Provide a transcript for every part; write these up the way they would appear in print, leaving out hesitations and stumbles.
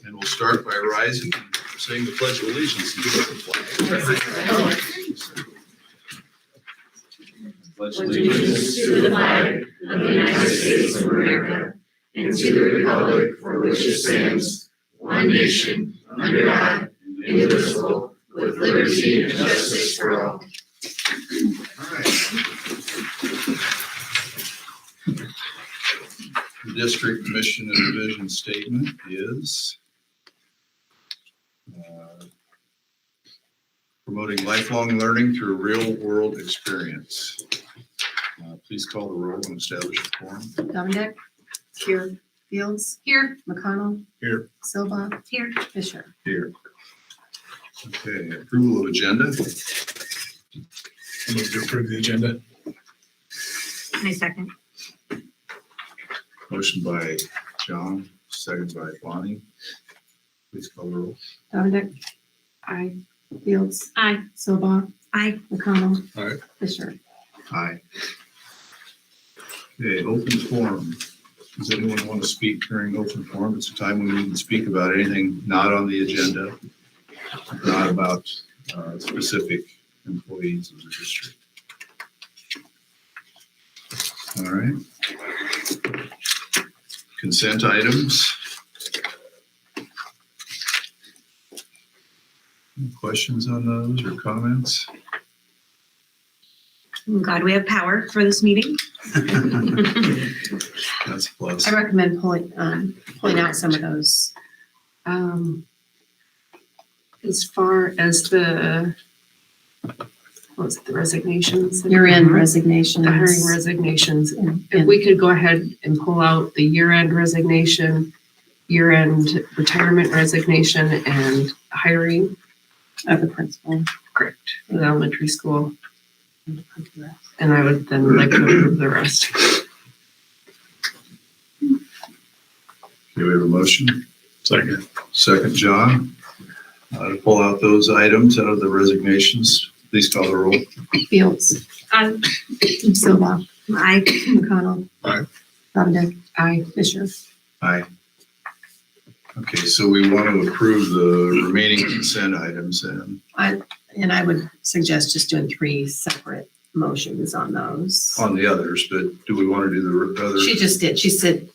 And we'll start by rising and saying the Pledge of Allegiance to the flag. Pledge allegiance to the flag of the United States of America and to the republic for which it stands, one nation, under God, indivisible, with liberty and justice for all. All right. The district mission and vision statement is promoting lifelong learning through real-world experience. Please call the roll and establish a quorum. Dominic? Here. Fields? Here. McConnell? Here. Silva? Here. Fisher? Here. Okay, approval of agenda. I move to approve the agenda. My second. Motion by John, second by Bonnie. Please call the roll. Dominic? Aye. Fields? Aye. Silva? Aye. McConnell? Aye. Fisher? Aye. Okay, open forum. Does anyone want to speak during open forum? It's a time when we can speak about anything not on the agenda, not about specific employees of the district. All right. Consent items. Any questions on those or comments? I'm glad we have power for this meeting. That's a plus. I recommend pulling out some of those. As far as the, what was it, the resignations? Year-end resignations. The hiring resignations. And- If we could go ahead and pull out the year-end resignation, year-end retirement resignation, and hiring, Of the principal. correct, in the elementary school. And I would then like to approve the rest. Do we have a motion? Second. Second, John. To pull out those items out of the resignations, please call the roll. Fields? Aye. Silva? Aye. McConnell? Aye. Dominic? Aye. Fisher? Aye. Okay, so we want to approve the remaining consent items and And I would suggest just doing 3 separate motions on those. on the others, but do we want to do the others? She just did. She said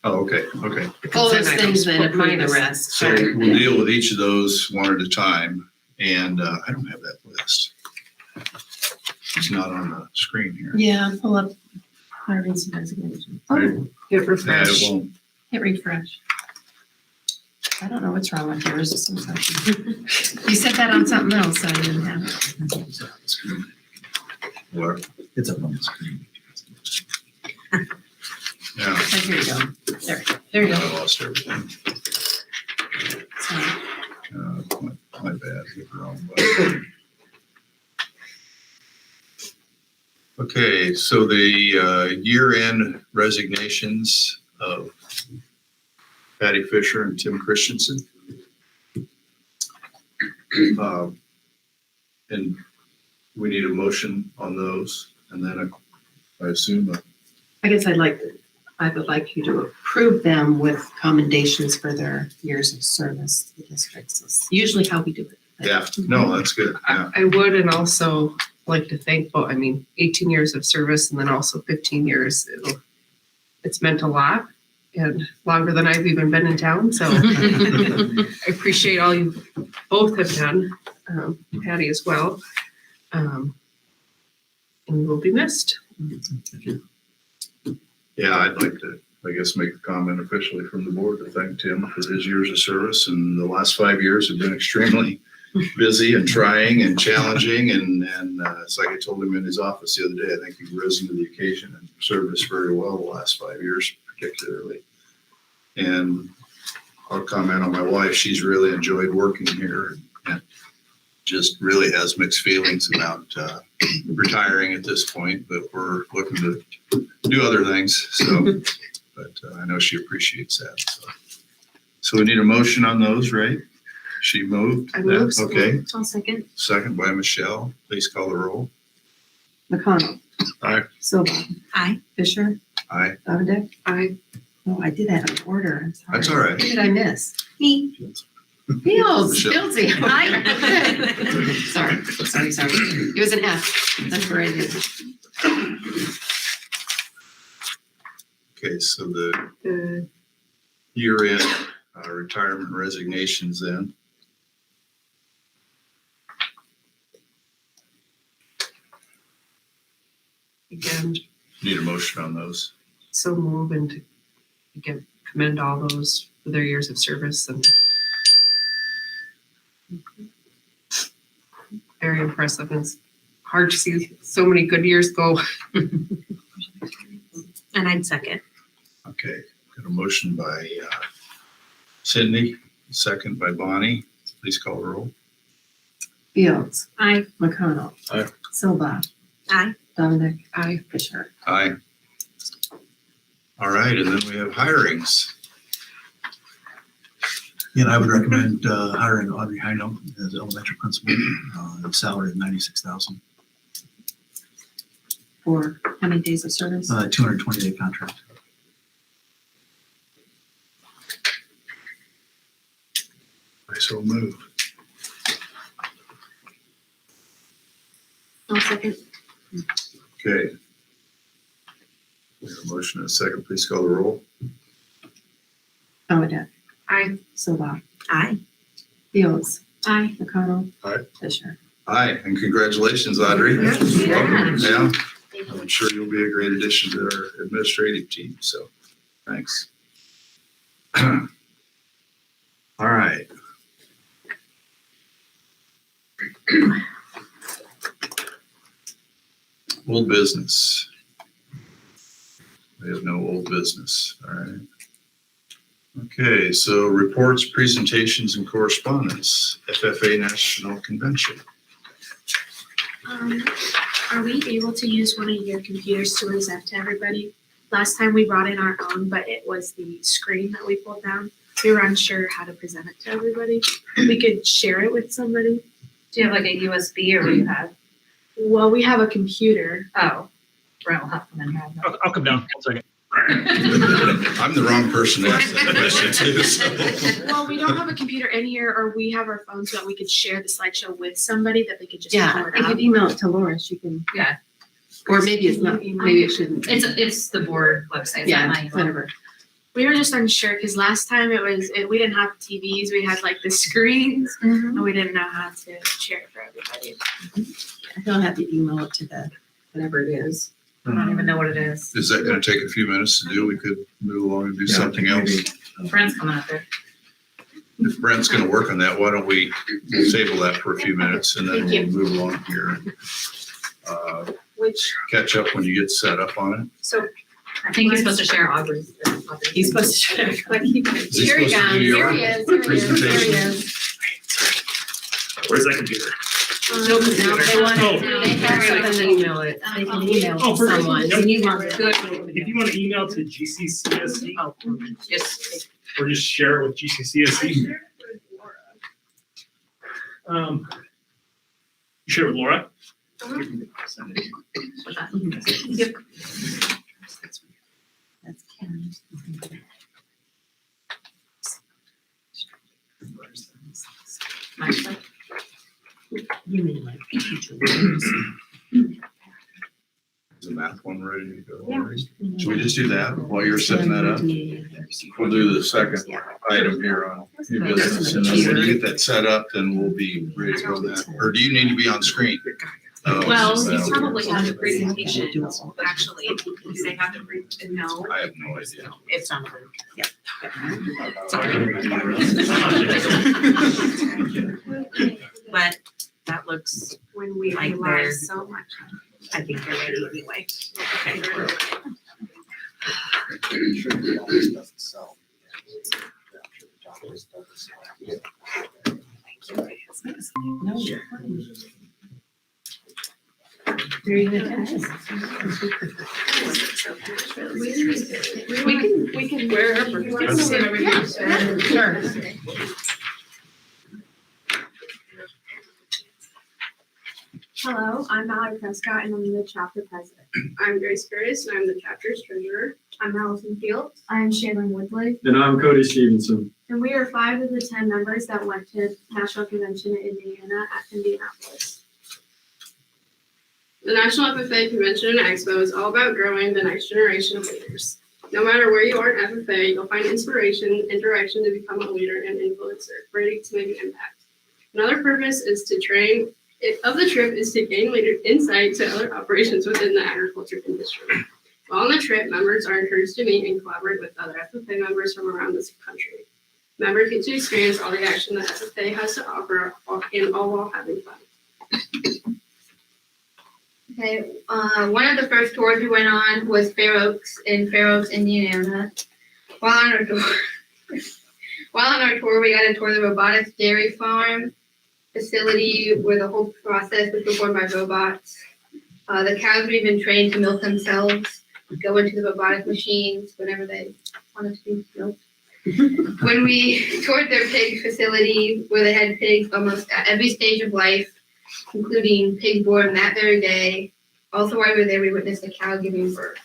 Oh, okay, okay. all those Consent things, items, then but approve the minus- rest. So we'll deal with each of those one at a time. And I don't have that list. It's not on the screen here. Yeah, pull up hiring and resignation. Right. Oh, Hit Yeah, refresh. it won't. hit refresh. I don't know what's wrong with yours. You said that on something else, so I didn't have it. Where? It's up on the screen. Yeah, Oh, here you go. There you I go. lost everything. So, My bad, hit the wrong button. Okay, so the year-end resignations of Patty Fisher and Tim Christensen. And we need a motion on those, and then I assume, I guess I would like you to approve them with commendations for their years of service to the districts. It's usually how we do it. yeah, no, that's good, yeah. I would, and also like to thank both, 18 years of service and then also 15 years. It's meant a lot and longer than I've even been in town. So I appreciate all you both have done, Patty as well. And you will be missed. Yeah, I'd like to, I guess, make a comment officially from the board to thank Tim for his years of service. And the last 5 years have been extremely busy and trying and challenging. And it's like I told him in his office the other day, I think he risen to the occasion and served us very well the last 5 years, particularly. And I'll comment on my wife. She's really enjoyed working here and just really has mixed feelings about retiring at this point, but we're looking to do other things. So, but I know she appreciates that. So we need a motion on those, right? She moved. I moved. that? Okay. I'll second. Second by Michelle. Please call the roll. McConnell. Aye. Silva. Aye. Fisher. Aye. Dominic. I Oh, I did have an order. I'm sorry. That's all right. Who did I miss? Me. Feels, Michelle. Feelsy. Sorry. It was an F. That's where I did. Okay, so the The year-end retirement resignations then. again, Need a motion on those. so move and to again commend all those for their years of service and very impressive. It's hard to see so many good years go. And I'd second. Okay, got a motion by Cindy, second by Bonnie. Please call the roll. Fields, Aye. McConnell. Aye. Silva, Aye. Dominic, I Fisher. Aye. All right, and then we have hirings. And I would recommend hiring Audrey Heino as elementary principal, at a salary of $96,000, For how many days of service? 220-day contract. I so move. I'll second. Okay. We have a motion and a second. Please call the roll. Dominic, I Silva, Aye. Fields, Aye. McConnell. Aye. Fisher. Aye, and congratulations, Audrey. Yeah. Welcome. Yeah, I'm sure you'll be a great addition to our administrative team, so thanks. All right. Old business. We have no old business, all right. Okay, so reports, presentations, and correspondence, FFA National Convention. Are we able to use one of your computers to present to everybody? Last time we brought in our own, but it was the screen that we pulled down. We were unsure how to present it to everybody. We could share it with somebody. Do you have like a USB or what do you have? Well, we have a computer. Oh, Brent will have to come in here. I'll come down. 1 second. I'm the wrong person to ask that question to, so. Well, we don't have a computer in here, or we have our phone so that we could share the slideshow with somebody that they could just Yeah, pull it you up. could email it to Laura. She can. Yeah. Or maybe it's not. Maybe it shouldn't. It's the board website. Yeah, Not mine. whatever. We were just unsure because last time we didn't have TVs. We had like the screens, and we didn't know how to share it for everybody. He'll have to email it to the whatever it is. I don't even know what it is. Is that gonna take a few minutes to do? We could move along and do something else. Brent's coming up there. If Brent's gonna work on that, why don't we table that for a few minutes and then we'll move along here. Which Catch up when you get set up on it. so I think he's supposed to share Audrey's. He's supposed to share. like he Is he here he supposed to comes. do your Here he is. Here he is. Here he presentation? is. Where's that computer? No, they want Oh. it. They have something to email it. They can email Oh, to perfect. someone. Yep. And you want it. If you want to email to GCCSD Just or just share it with GCCSD. You share it with Laura? Yep. That's Karen. You mean like future leaders. Is the math one ready to go? already? Should we just do that while you're setting that up? We'll do the second item here on new business, and then when you get that set up, then we'll be ready to go then. Or do you need to be on screen? Oh, Well, you well, probably have the presentation, actually. Do they have the no? I have no idea. It's on. But that looks, When we Like rely they're- so much. I think they're ready anyway. Okay. No. They're even attending. We can wherever. Sure. Hello, I'm Mallory Prescott and I'm the chapter president. I'm Grace Ferris and I'm the chapter's treasurer. I'm Allison Fields, I'm Shaylin Woodley. And I'm Cody Stevenson. and we are 5 of the 10 members that went to National Convention in Indiana at Indianapolis. The National FFA Convention and Expo is all about growing the next generation of leaders. No matter where you are in FFA, you'll find inspiration and direction to become a leader and influencer, ready to make an impact. Another purpose is to of the trip is to gain leader insight to other operations within the agriculture industry. While on the trip, members are encouraged to meet and collaborate with other FFA members from around this country. Members get to experience all the action that FFA has to offer, and all while having fun. Okay, one of the first tours we went on was Fair Oaks in Fair Oaks, Indiana. While on our tour, we got to tour the robotics dairy farm facility where the whole process was performed by robots. The cows were even trained to milk themselves, go into the robotic machines whenever they wanted to be milked. When we toured their pig facility where they had pigs almost at every stage of life, including pig born that very day. Also while we were there, we witnessed a cow giving birth.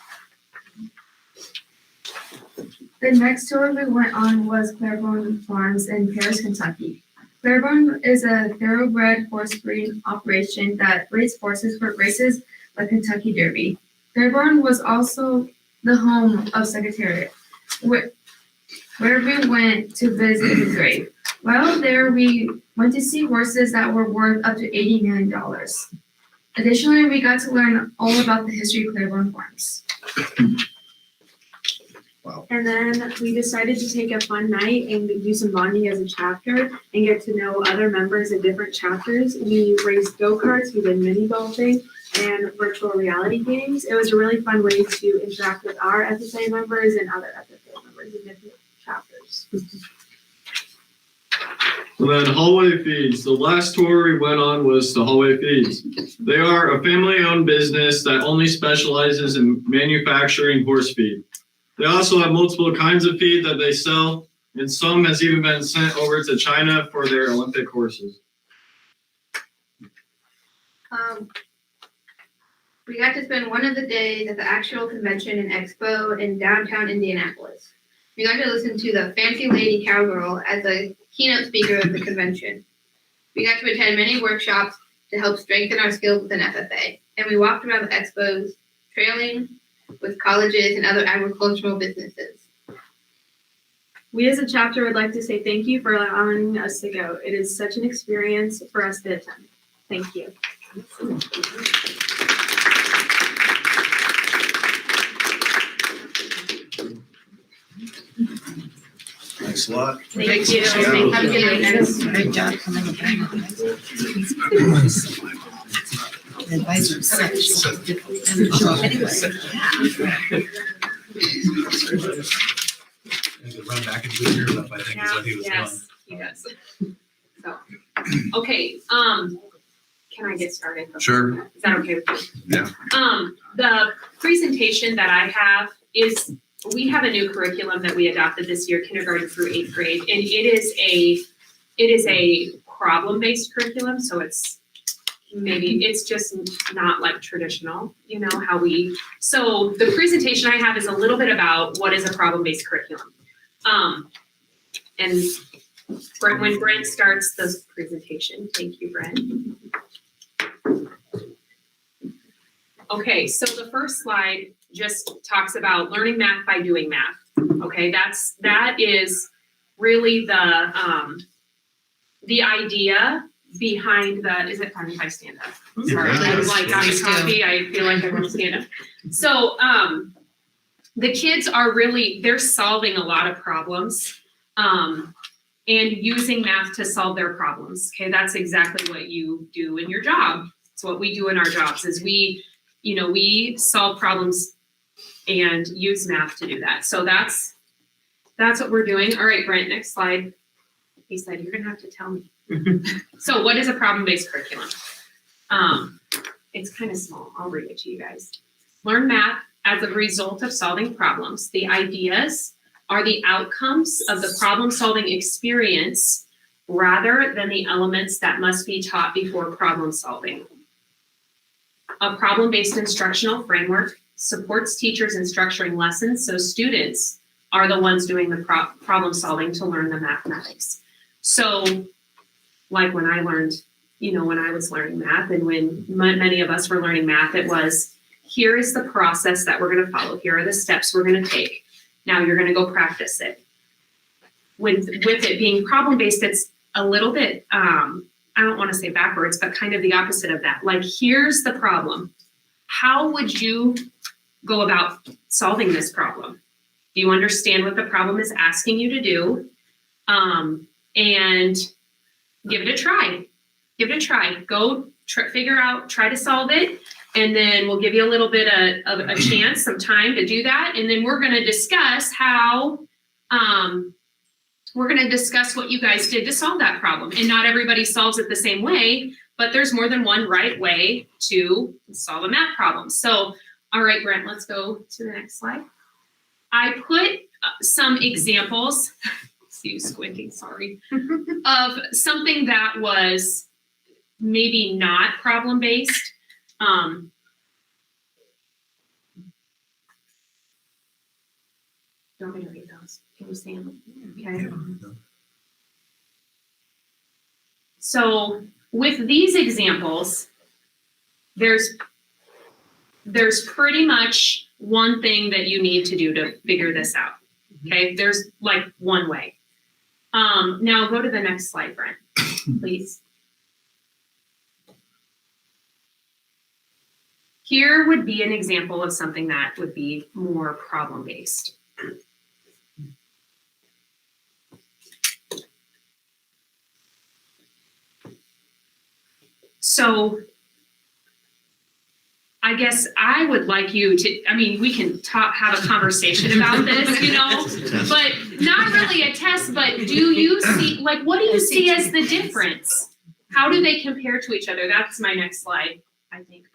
The next tour we went on was Claiborne Farms in Paris, Kentucky. Claiborne is a thoroughbred horse breeding operation that breeds horses for races like Kentucky Derby. Claiborne was also the home of Secretariat, where we went to visit his grave. While there, we went to see horses that were worth up to $80 million. Additionally, we got to learn all about the history of Claiborne Farms. And then we decided to take a fun night and do some bonding as a chapter and get to know other members of different chapters. We raced go-karts, we did mini golfing, and virtual reality games. It was a really fun way to interact with our FFA members and other FFA members in different chapters. And then Hallway Feeds. The last tour we went on was the Hallway Feeds. They are a family-owned business that only specializes in manufacturing horse feed. They also have multiple kinds of feed that they sell, and some has even been sent over to China for their Olympic horses. We got to spend one of the days at the actual convention and expo in downtown Indianapolis. We got to listen to the Fancy Lady Cowgirl as a keynote speaker of the convention. We got to attend many workshops to help strengthen our skills within FFA, and we walked around the expos, trailing with colleges and other agricultural businesses. We as a chapter would like to say thank you for allowing us to go. It is such an experience for us to attend. Thank you. Thanks a lot. Thank you. Yeah. Have a good night, guys. Great job coming up. The advisor such and show up anyway. And run back and do your stuff, I think is what he was doing. Yes, he does. So, okay, can I get started? Sure. Is that okay with you? Yeah. The presentation that I have is, we have a new curriculum that we adopted this year, kindergarten through 8th grade, and it is a problem-based curriculum, so it's just not like traditional, how so the presentation I have is a little bit about what is a problem-based curriculum. And when Brent starts the presentation, thank you, Brent. Okay, so the first slide just talks about learning math by doing math. Okay, that is really the idea behind is it fine if I stand up? Sorry, I was like on coffee, I feel like I want to stand up. So the kids are they're solving a lot of problems and using math to solve their problems. Okay, that's exactly what you do in your job. It's what we do in our jobs is we solve problems and use math to do that. So that's what we're doing. All right, Brent, next slide. He said, you're gonna have to tell me. So what is a problem-based curriculum? It's kind of small. I'll read it to you guys. Learn math as a result of solving problems. The ideas are the outcomes of the problem-solving experience rather than the elements that must be taught before problem solving. A problem-based instructional framework supports teachers in structuring lessons, so students are the ones doing the problem solving to learn the mathematics. So, like when I learned, when I was learning math, and when many of us were learning math, it was, here is the process that we're going to follow. Here are the steps we're going to take. Now you're going to go practice it. With it being problem-based, it's a little bit, I don't want to say backwards, but kind of the opposite of that. Like, here's the problem. How would you go about solving this problem? Do you understand what the problem is asking you to do? And give it a try. Give it a try. Go figure out, try to solve it. And then we'll give you a little bit of a chance, some time to do that. And then we're going to discuss how, we're going to discuss what you guys did to solve that problem. And not everybody solves it the same way, but there's more than one right way to solve a math problem. So, all right, Brent, let's go to the next slide. I put some examples, see you squinting, sorry, of something that was maybe not problem-based. Don't want me to read those. Can you see them? Okay. So with these examples, there's pretty much one thing that you need to do to figure this out. Okay, there's like one way. Now go to the next slide, Brent, please. Here would be an example of something that would be more problem-based. So I guess I would like you to, we can have a conversation about this, but not really a test, but do you see, what do you see as the difference? How do they compare to each other? That's my next slide, I think.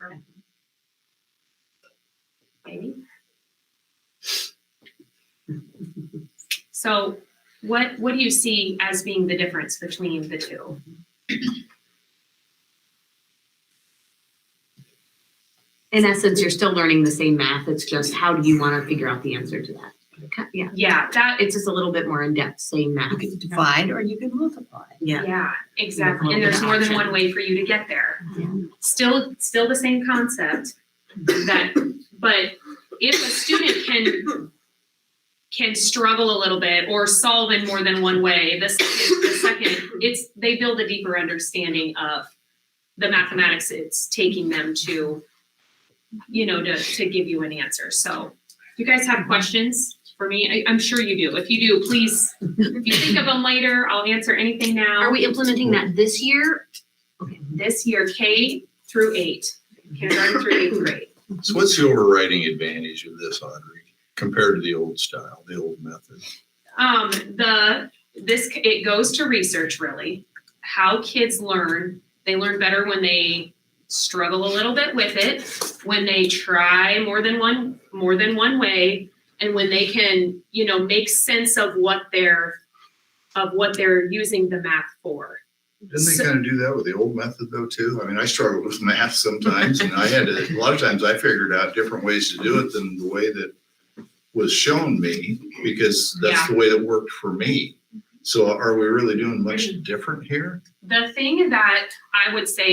Maybe. So what do you see as being the difference between the two? In essence, you're still learning the same math. It's just how do you want to figure out the answer to that? Yeah. Yeah, It's just a little bit more in depth, same math. You can divide or you can multiply. Yeah, exactly. And there's more than one way for you to get there. Yeah. Still the same concept. But if a student can struggle a little bit or solve in more than one way, the second they build a deeper understanding of the mathematics it's taking them to, to give you an answer. So if you guys have questions for me, I'm sure you do. If you do, please, if you think of them later, I'll answer anything now. Are we implementing that this year? Okay. This year, K through 8, kindergarten through 8th grade. So what's the overriding advantage of this, Audrey, compared to the old style, the old method? It goes to research, really. How kids learn. They learn better when they struggle a little bit with it, when they try more than one way, and when they can, make sense of what they're using the math for. Didn't they kind of do that with the old method though too? I struggled with math sometimes, and a lot of times I figured out different ways to do it than the way that was shown me, because that's the way that worked for me. So are we really doing much different here? The thing that I would say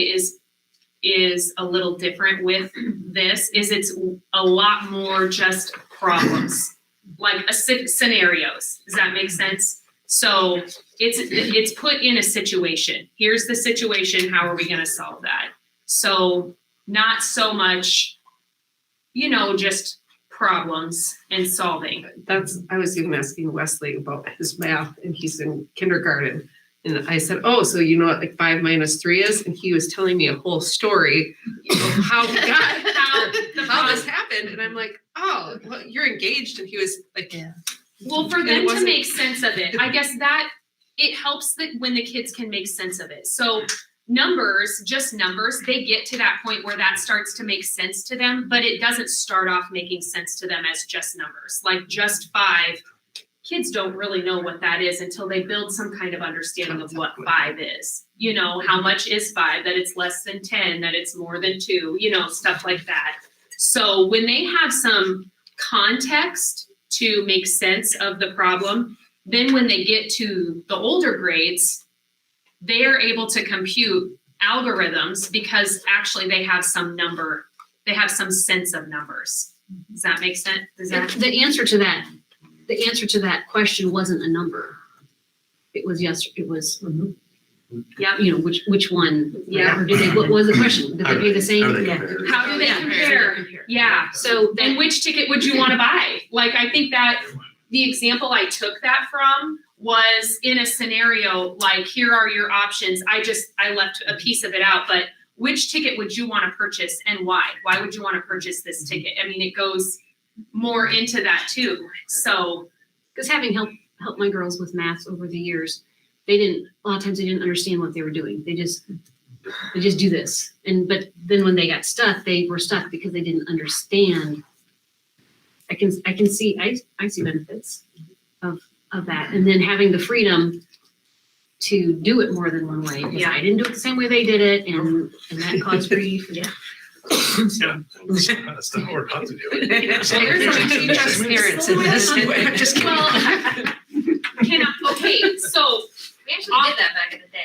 is a little different with this is it's a lot more just problems, like scenarios. Does that make sense? So it's put in a situation. Here's the situation. How are we going to solve that? So not so much, just problems and solving. I was even asking Wesley about his math, and he's in kindergarten. And I said, oh, so you know what 5 minus 3 is? And he was telling me a whole story of how this happened. And I'm like, oh, well, you're engaged. And he was like, yeah. Well, for them to make sense of it, I guess that it helps that when the kids can make sense of it. So just numbers, they get to that point where that starts to make sense to them, but it doesn't start off making sense to them as just numbers. Like just 5, kids don't really know what that is until they build some kind of understanding of what 5 is. How much is 5, that it's less than 10, that it's more than 2, stuff like that. So when they have some context to make sense of the problem, then when they get to the older grades, they are able to compute algorithms because actually they have some sense of numbers. Does that make sense? The answer to that question wasn't a number. It was Yeah. you know, which one? Yeah. Or did they, what was the question? Did they pay the same? How do they Yeah. compare? How do they Yeah. compare? Yeah. So And that, which ticket would you want to buy? Like, I think that the example I took that from was in a scenario, like, here are your options. I left a piece of it out, but which ticket would you want to purchase and why? Why would you want to purchase this ticket? I mean, it goes more into that too. So, because having helped my girls with math over the years, a lot of times they didn't understand what they were doing. They just do this. But then when they got stuck, they were stuck because they didn't understand. I can see benefits of that. And then having the freedom to do it more than one way. Because I didn't do it the same way they did it, and that caused grief. Yeah. Yeah. That's not what we're about to do. There's a teacher's Parents in this. Just kidding. Well, okay, so We actually did that back in the day.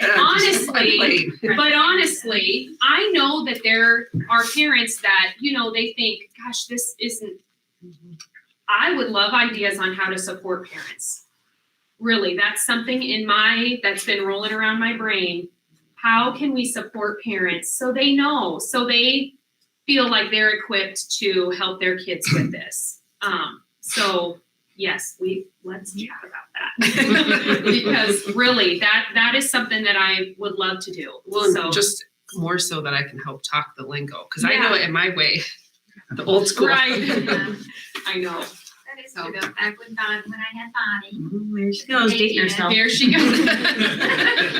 honestly, I know that there are parents that, they think, gosh, this isn't, I would love ideas on how to support parents. Really, that's something that's been rolling around my brain. How can we support parents so they know, so they feel like they're equipped to help their kids with this? So yes, let's chat about that. Because really, that is something that I would love to do. Well, So just more so that I can help talk the lingo, because I know it in my way, the old school. right. I know. That is true, though. Back when I had Bonnie. There she goes, dating herself. There she goes.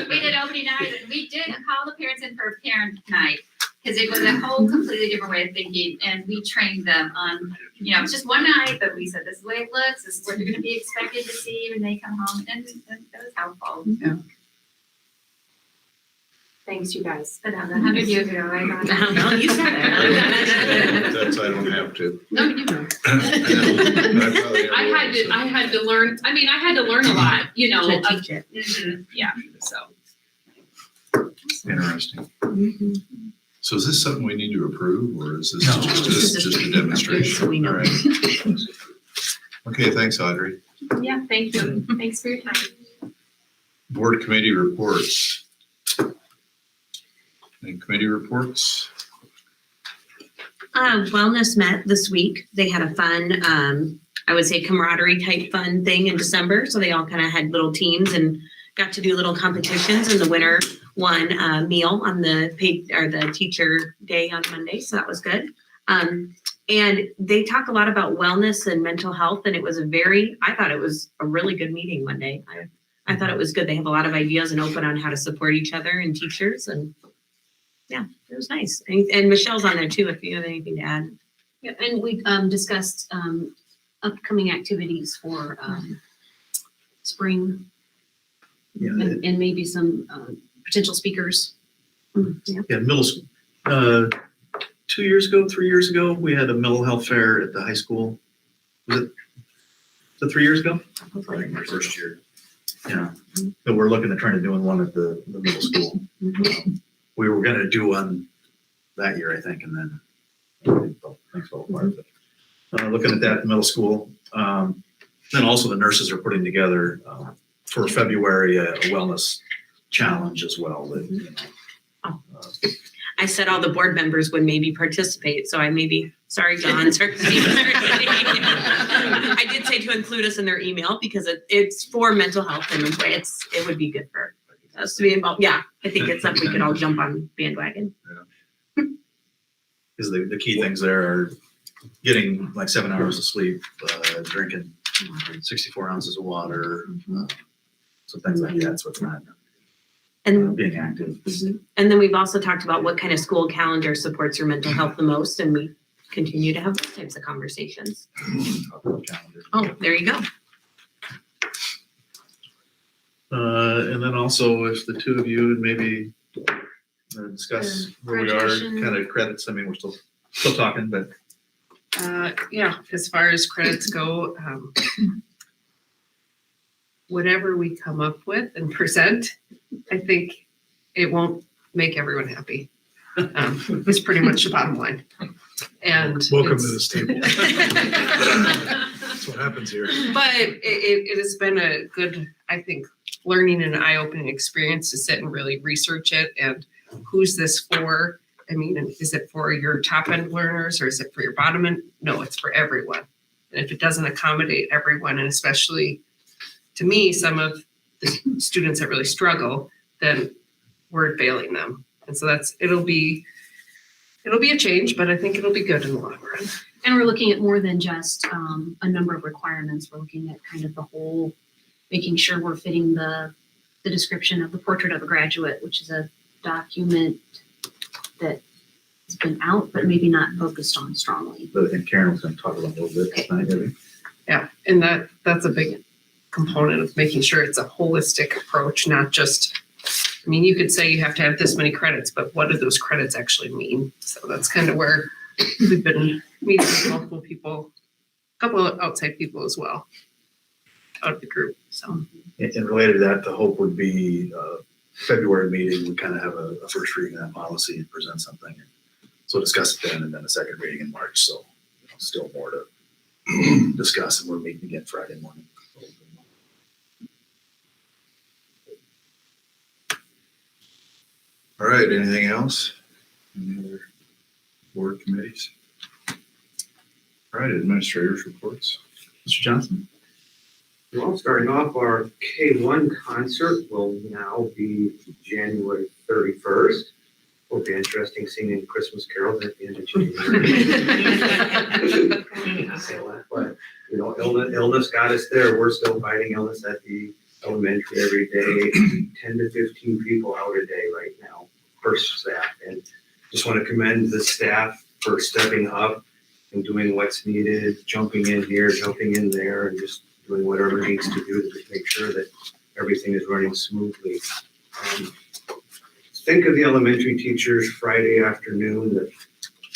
We did opening night, and we did call the parents in for a parent night, because it was a whole completely different way of thinking, and we trained them on, it's just one night, but we said, this is the way it looks, this is what you're gonna be expected to see when they come home, and that was helpful. Thanks, you guys. But 100 years ago, I got No, you said that. That's, I don't have to. No, you don't. I had to learn. I mean, I had to learn a lot, To teach it. Yeah. So. Interesting. So is this something we need to approve, or is this No. just a demonstration? So we know. All right. Okay, thanks, Audrey. Yeah, thank you. Thanks for your time. Board committee reports. Any committee reports? Wellness met this week. They had a fun, I would say camaraderie type fun thing in December. So they all kind of had little teams and got to do little competitions, and the winner won a meal on the teacher day on Monday. So that was good. And they talk a lot about wellness and mental health. And it was I thought it was a really good meeting Monday. I thought it was good. They have a lot of ideas and open on how to support each other and teachers, and yeah, it was nice. And Michelle's on there too, if you have anything to add. Yeah, and we discussed upcoming activities for spring, Yeah, and maybe some potential speakers. Yeah. yeah, middle school. 3 years ago, we had a mental health fair at the high school. Was it 3 years ago? Hopefully. My first year. Yeah, but we're looking at trying to do one at the middle school. We were gonna do one that year, I think, and then things fell apart. But, looking at that in middle school. Then also the nurses are putting together for February a wellness challenge as well. I said all the board members would maybe participate. So sorry, John. I did say to include us in their email because it's for mental health, and it would be good for us to be involved. Yeah, I think it's something we could all jump on bandwagon. Because the key things there are getting like 7 hours of sleep, drinking 64 ounces of water, so things like that. So it's not And being active. And then we've also talked about what kind of school calendar supports your mental health the most, and we continue to have those types of conversations. Oh, there you go. And then also, if the two of you would maybe discuss where we are, Graduation. kind of credits. I mean, we're still talking, but Yeah, as far as credits go, whatever we come up with and present, I think it won't make everyone happy. It's pretty much the bottom line. And Welcome to it's- this table. That's what happens here. But it has been a good, I think, learning and eye-opening experience to sit and really research it and who's this for? I mean, is it for your top end learners or is it for your bottom end? No, it's for everyone. And if it doesn't accommodate everyone, and especially to me, some of the students that really struggle, then we're failing them. And so it'll be a change, but I think it'll be good in the long run. And we're looking at more than just a number of requirements. We're looking at kind of the whole, making sure we're fitting the description of the portrait of a graduate, which is a document that has been out, but maybe not focused on strongly. But I think Karen was gonna talk about a little bit tonight, maybe. Yeah, and that's a big component of making sure it's a holistic approach, not just, I mean, you could say you have to have this many credits, but what do those credits actually mean? So that's kind of where we've been meeting with multiple people, a couple of outside people as well, out of the group, so. And related to that, the hope would be February meeting, we kind of have a first reading of that policy and present something. So discuss it then, and then a second reading in March. So still more to discuss, and we're meeting again Friday morning. All right, anything else? Any other board committees? All right, administrators reports. Mr. Johnson? Well, starting off, our K-1 concert will now be January 31st. Will be interesting singing Christmas carols at the end of January. But, you know, illness got us there. We're still fighting illness at the elementary every day. 10 to 15 people out a day right now per staff. And just want to commend the staff for stepping up and doing what's needed, jumping in here, jumping in there, and just doing whatever needs to do to make sure that everything is running smoothly. Think of the elementary teachers Friday afternoon that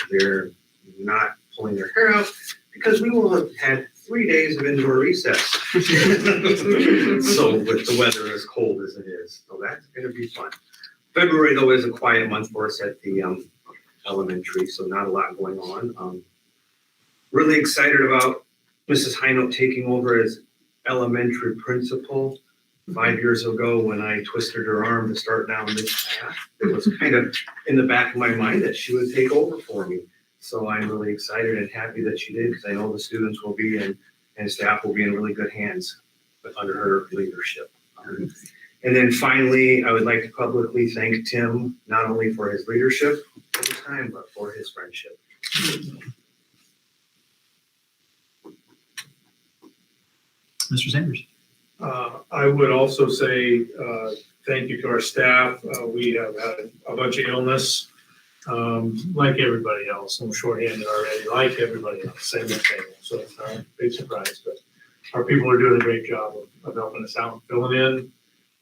they're not pulling their hair out because we will have had 3 days of indoor recess. So with the weather as cold as it is, so that's going to be fun. February though is a quiet month for us at the elementary, so not a lot going on. Really excited about Mrs. Heinold taking over as elementary principal. 5 years ago, when I twisted her arm to start down this path, it was kind of in the back of my mind that she would take over for me. So I'm really excited and happy that she did, because I know the students will be and staff will be in really good hands under her leadership. And then finally, I would like to publicly thank Tim, not only for his leadership at this time, but for his friendship. Mr. Sanders? I would also say thank you to our staff. We have had a bunch of illness, like everybody else. I'm shorthanded already, like everybody else, same thing. So it's not a big surprise, but our people are doing a great job of helping us out, filling in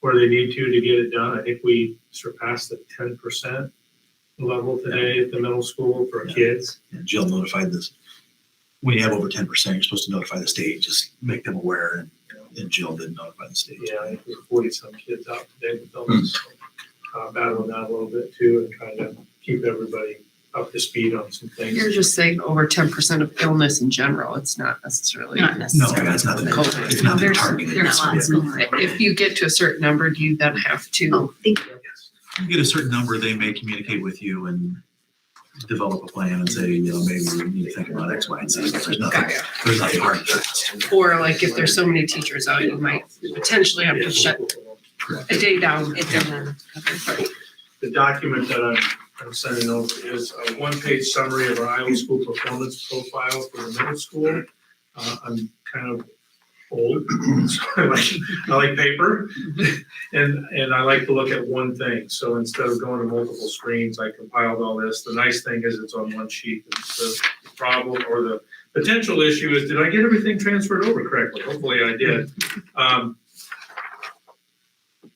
where they need to get it done. I think we surpassed the 10% level today at the middle school for kids. And Jill notified this. When you have over 10%, you're supposed to notify the state, just make them aware, and Jill did notify the state. Yeah, I think we have 40 some kids out today with illness. Battling that a little bit too, and trying to keep everybody up to speed on some things. You're just saying over 10% of illness in general. It's not necessarily. Not No, necessarily. that's not the COVID. it's not the There's target. lots going on. If you get to a certain number, do you then have to? Oh, thank you. You get a certain number, they may communicate with you and develop a plan and say, maybe we need to think about X, Y, and Z. But there's nothing hard to that. Or like if there's so many teachers out, you might potentially have to shut a day down. If they're not covered. The document that I'm sending over is a one-page summary of our Iowa school performance profile for the middle school. I'm kind of old, so I like paper, and I like to look at one thing. So instead of going to multiple screens, I compiled all this. The nice thing is it's on one sheet. The problem or the potential issue is, did I get everything transferred over correctly? Hopefully I did.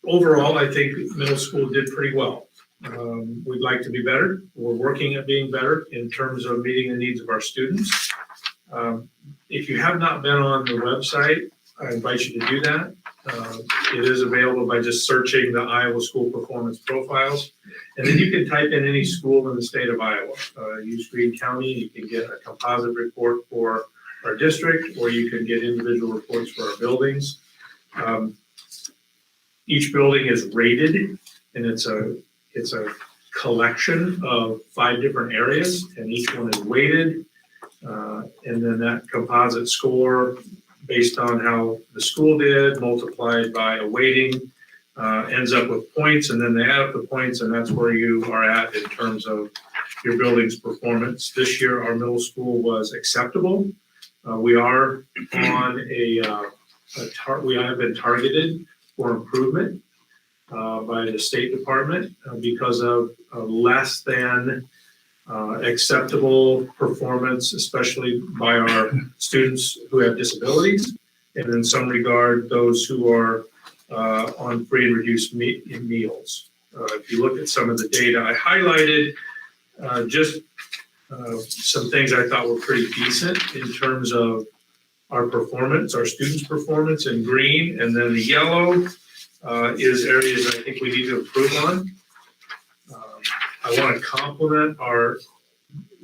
Overall, I think middle school did pretty well. We'd like to be better. We're working at being better in terms of meeting the needs of our students. If you have not been on the website, I invite you to do that. It is available by just searching the Iowa School Performance Profiles. And then you can type in any school in the state of Iowa. Use Greene County, you can get a composite report for our district, or you can get individual reports for our buildings. Each building is rated, and it's a collection of 5 different areas, and each one is weighted. And then that composite score, based on how the school did, multiplied by a weighting, ends up with points, and then they add up the points, and that's where you are at in terms of your building's performance. This year, our middle school was acceptable. We are on we have been targeted for improvement by the State Department because of less than acceptable performance, especially by our students who have disabilities, and in some regard, those who are on free and reduced meals. If you look at some of the data, I highlighted just some things I thought were pretty decent in terms of our performance, our students' performance in green, and then the yellow is areas I think we need to improve on. I want to compliment our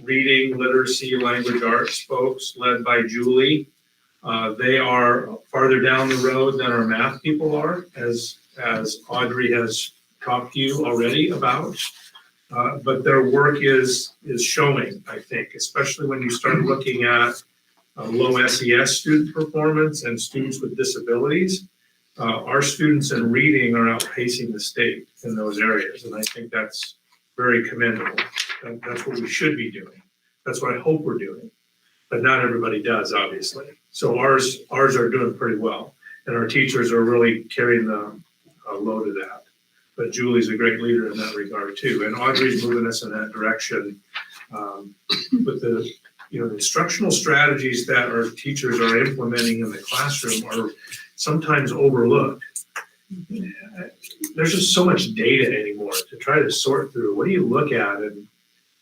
reading, literacy, language arts folks led by Julie. They are farther down the road than our math people are, as Audrey has talked to you already about. But their work is showing, I think, especially when you start looking at low SES student performance and students with disabilities. Our students in reading are outpacing the state in those areas, and I think that's very commendable. That's what we should be doing. That's what I hope we're doing. But not everybody does, obviously. So ours are doing pretty well, and our teachers are really carrying the load of that. But Julie's a great leader in that regard too, and Audrey's moving us in that direction with the instructional strategies that our teachers are implementing in the classroom are sometimes overlooked. There's just so much data anymore to try to sort through. What do you look at and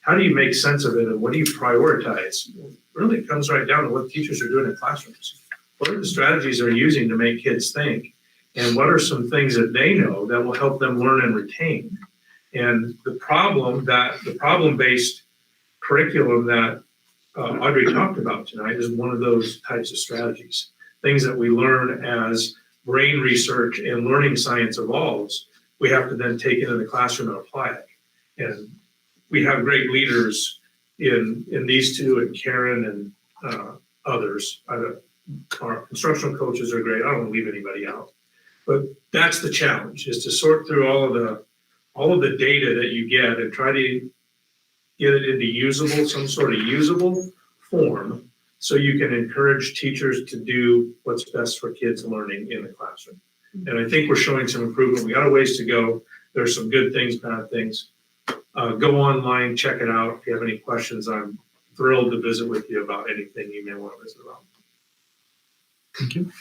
how do you make sense of it and what do you prioritize? Really, it comes right down to what teachers are doing in classrooms. What are the strategies they're using to make kids think? And what are some things that they know that will help them learn and retain? And the problem-based curriculum that Audrey talked about tonight is one of those types of strategies. Things that we learn as brain research and learning science evolves, we have to then take it in the classroom and apply it. And we have great leaders in these two, and Karen and others. Our instructional coaches are great. I don't want to leave anybody out. But that's the challenge, is to sort through all of the data that you get and try to get it into some sort of usable form so you can encourage teachers to do what's best for kids learning in the classroom. And I think we're showing some improvement. We got a ways to go. There's some good things, bad things. Go online, check it out. If you have any questions, I'm thrilled to visit with you about anything you may want to visit about. Thank you.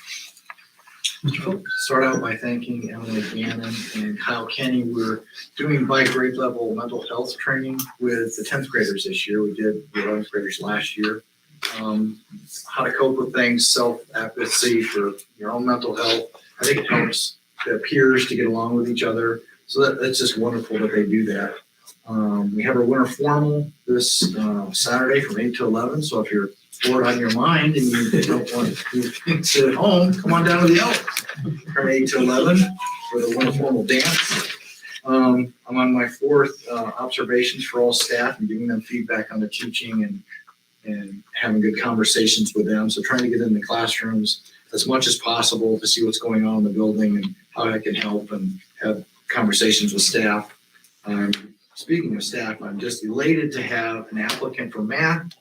Mr. Phillips. Start out by thanking Emily Gannon and Kyle Kenny. We're doing by grade level mental health training with the 10th graders this year. We did the 11th graders last year. How to cope with things, self-advocacy for your own mental health. I think it helps the peers to get along with each other. So that's just wonderful that they do that. We have our winter formal this Saturday from 8 to 11. So if you're bored on your mind and you don't want to sit at home, come on down to the Elks from 8 to 11 for the winter formal dance. I'm on my 4th observations for all staff and giving them feedback on the teaching and having good conversations with them. So trying to get in the classrooms as much as possible to see what's going on in the building and how I can help and have conversations with staff. Speaking of staff, I'm just elated to have an applicant for math.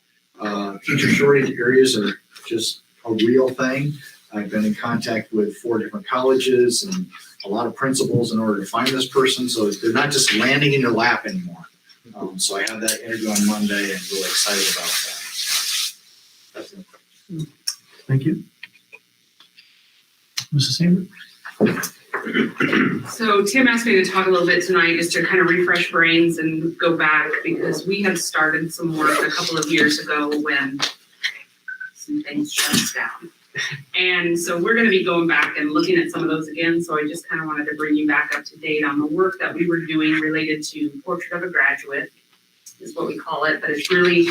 Teacher shortage areas are just a real thing. I've been in contact with 4 different colleges and a lot of principals in order to find this person. So they're not just landing in your lap anymore. So I have that interview on Monday and really excited about that. That's it. Thank you. Mrs. Sanders. So Tim asked me to talk a little bit tonight just to kind of refresh brains and go back because we had started some work a couple of years ago when when things shut down. And so we're gonna be going back and looking at some of those again, so I just kind of wanted to bring you back up to date on the work that we were doing related to Portrait of a Graduate, is what we call it, but it's really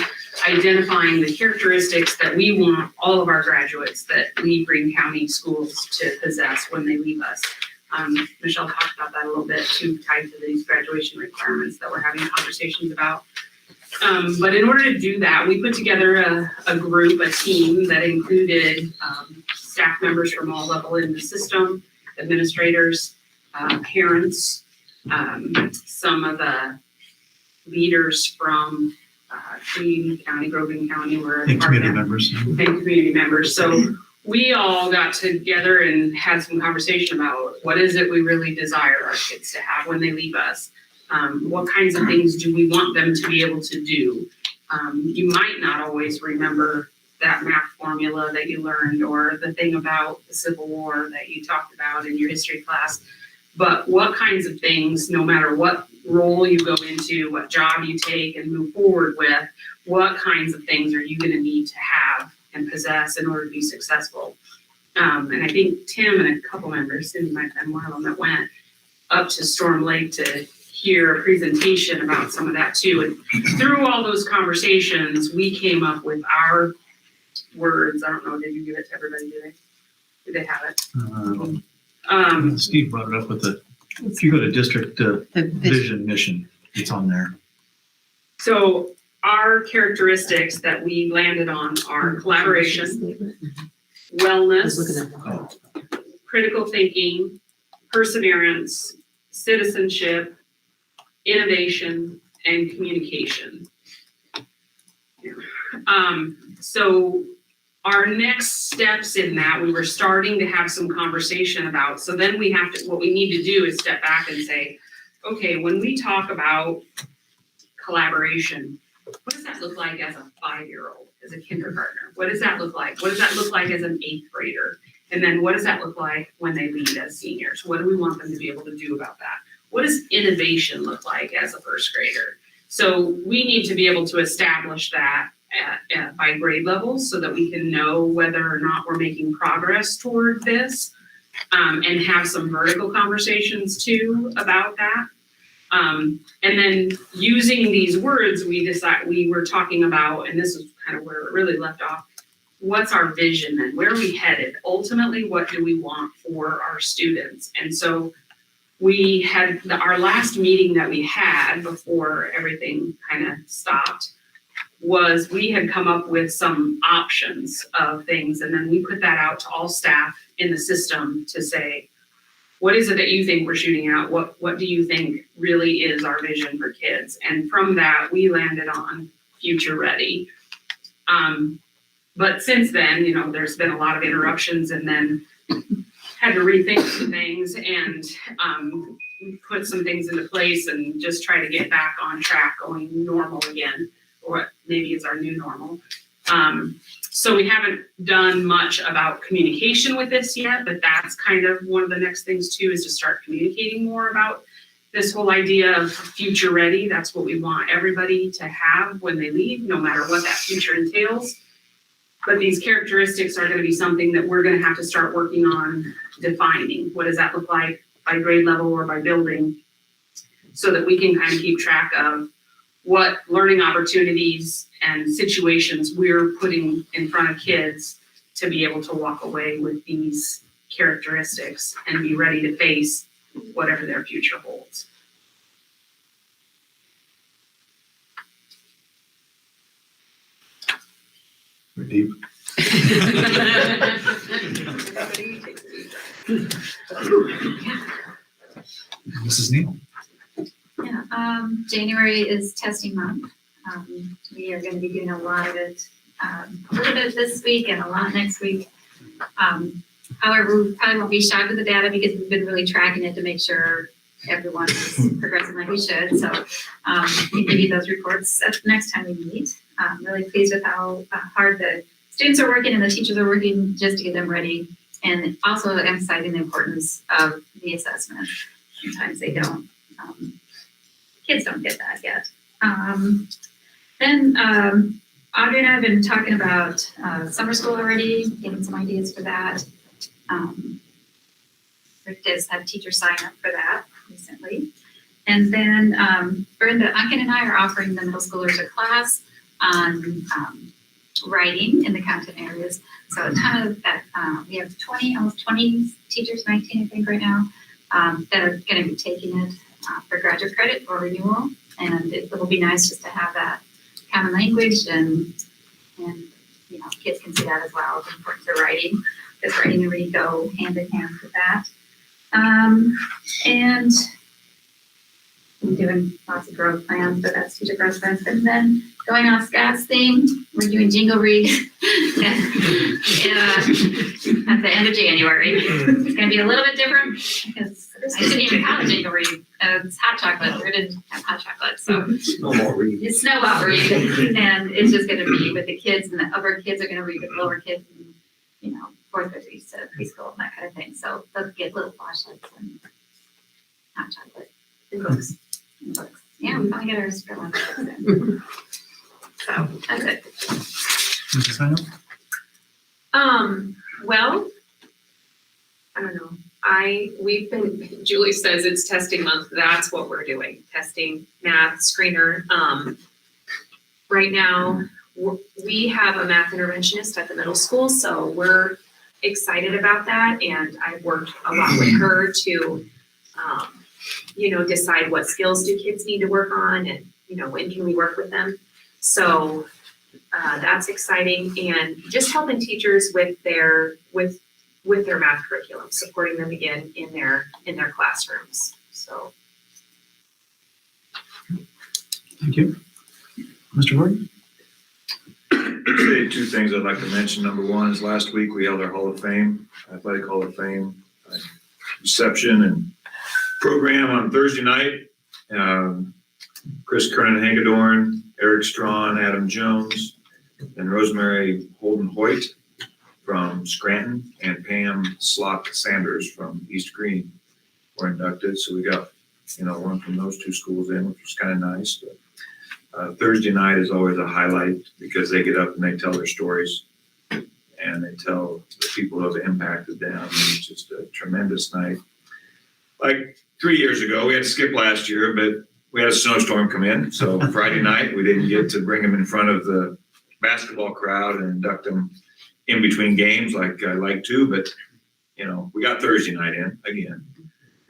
identifying the characteristics that we want all of our graduates that leave Greene County schools to possess when they leave us. Michelle talked about that a little bit too, tied to these graduation requirements that we're having conversations about. But in order to do that, we put together a group, a team that included staff members from all levels in the system, administrators, parents, some of the leaders from Greene County, Grogan County, were And community members. and community members. So we all got together and had some conversation about what is it we really desire our kids to have when they leave us. What kinds of things do we want them to be able to do? You might not always remember that math formula that you learned or the thing about the Civil War that you talked about in your history class, but what kinds of things, no matter what role you go into, what job you take and move forward with, what kinds of things are you going to need to have and possess in order to be successful? And I think Tim and a couple members, Cindy might have been one of them, that went up to Storm Lake to hear a presentation about some of that too. And through all those conversations, we came up with our words. I don't know, did you give it to everybody, did they have it? Steve brought it up with if you go to district vision mission, it's on there. So our characteristics that we landed on are collaboration, wellness, critical thinking, perseverance, citizenship, innovation, and communication. So our next steps in that, we were starting to have some conversation about, so then we have to, what we need to do is step back and say, okay, when we talk about collaboration, what does that look like as a 5-year-old, as a kindergartner? What does that look like? What does that look like as an 8th grader? And then what does that look like when they leave as seniors? What do we want them to be able to do about that? What does innovation look like as a 1st grader? So we need to be able to establish that by grade levels so that we can know whether or not we're making progress toward this, and have some vertical conversations too about that. And then using these words, we were talking about, and this is kind of where it really left off, what's our vision and where are we headed? Ultimately, what do we want for our students? And so we had our last meeting that we had before everything kind of stopped was we had come up with some options of things, and then we put that out to all staff in the system to say, what is it that you think we're shooting at? What do you think really is our vision for kids? And from that, we landed on future ready. But since then, there's been a lot of interruptions, and then had to rethink some things and put some things into place and just try to get back on track, going normal again, or maybe it's our new normal. So we haven't done much about communication with this yet, but that's kind of one of the next things too, is to start communicating more about this whole idea of future ready. That's what we want everybody to have when they leave, no matter what that future entails. But these characteristics are going to be something that we're going to have to start working on defining. What does that look like by grade level or by building, so that we can kind of keep track of what learning opportunities and situations we're putting in front of kids to be able to walk away with these characteristics and be ready to face whatever their future holds. We're deep. Mrs. Neal. Yeah, January is testing month. We are going to be doing a lot of it, a little bit this week and a lot next week. However, we probably won't be shocked with the data because we've been really tracking it to make sure everyone is progressing like we should. So we can give you those reports at the next time we meet. I'm really pleased with how hard the students are working and the teachers are working just to get them ready, and also emphasizing the importance of the assessment. Sometimes they don't. Kids don't get that yet. Then Audrey and I have been talking about summer school already, getting some ideas for that. Rick does have teachers sign up for that recently. And then Brenda Unken and I are offering the middle schoolers a class on writing in the content areas. So a ton of that, we have almost 20 teachers, 19 I think right now, that are going to be taking it for graduate credit or renewal. And it will be nice just to have that common language and kids can see that as well, the importance of writing, because writing and reading go hand in hand with that. And I'm doing lots of growth plans, but that's teacher growth plans. And then going on Scott's theme, we're doing Jingle Read at the end of January. It's going to be a little bit different because I didn't even have a Jingle Read. It's hot chocolate. We didn't have hot chocolate, so Snowball read. it's Snowball Read, and it's just going to be with the kids, and the upper kids are going to read with lower kids, and fourth graders to preschool and that kind of thing. So they'll get little flashlights and hot chocolate and books. Yeah, we finally get ours for lunch. So that's it. Mrs. Sino? Well, I don't know. Julie says it's testing month. That's what we're doing. Testing, math, screener. Right now, we have a math interventionist at the middle school, so we're excited about that. And I've worked a lot with her to, decide what skills do kids need to work on and, when can we work with them. So that's exciting, and just helping teachers with their math curriculum, supporting them again in their classrooms. So. Thank you. Mr. Gordon? Say two things I'd like to mention. Number one is last week we held our Hall of Fame, Athletic Hall of Fame reception and program on Thursday night. Chris Kernan Hagedorn, Eric Strawn, Adam Jones, and Rosemary Holden Hoyt from Scranton, and Pam Slock Sanders from East Greene were inducted. So we got, one from those two schools in, which was kind of nice. But Thursday night is always a highlight because they get up and they tell their stories and they tell the people who have impacted them. And it's just a tremendous night. Like 3 years ago, we had to skip last year, but we had a snowstorm come in. So Friday night, we didn't get to bring them in front of the basketball crowd and induct them in between games like I like to. But, we got Thursday night in again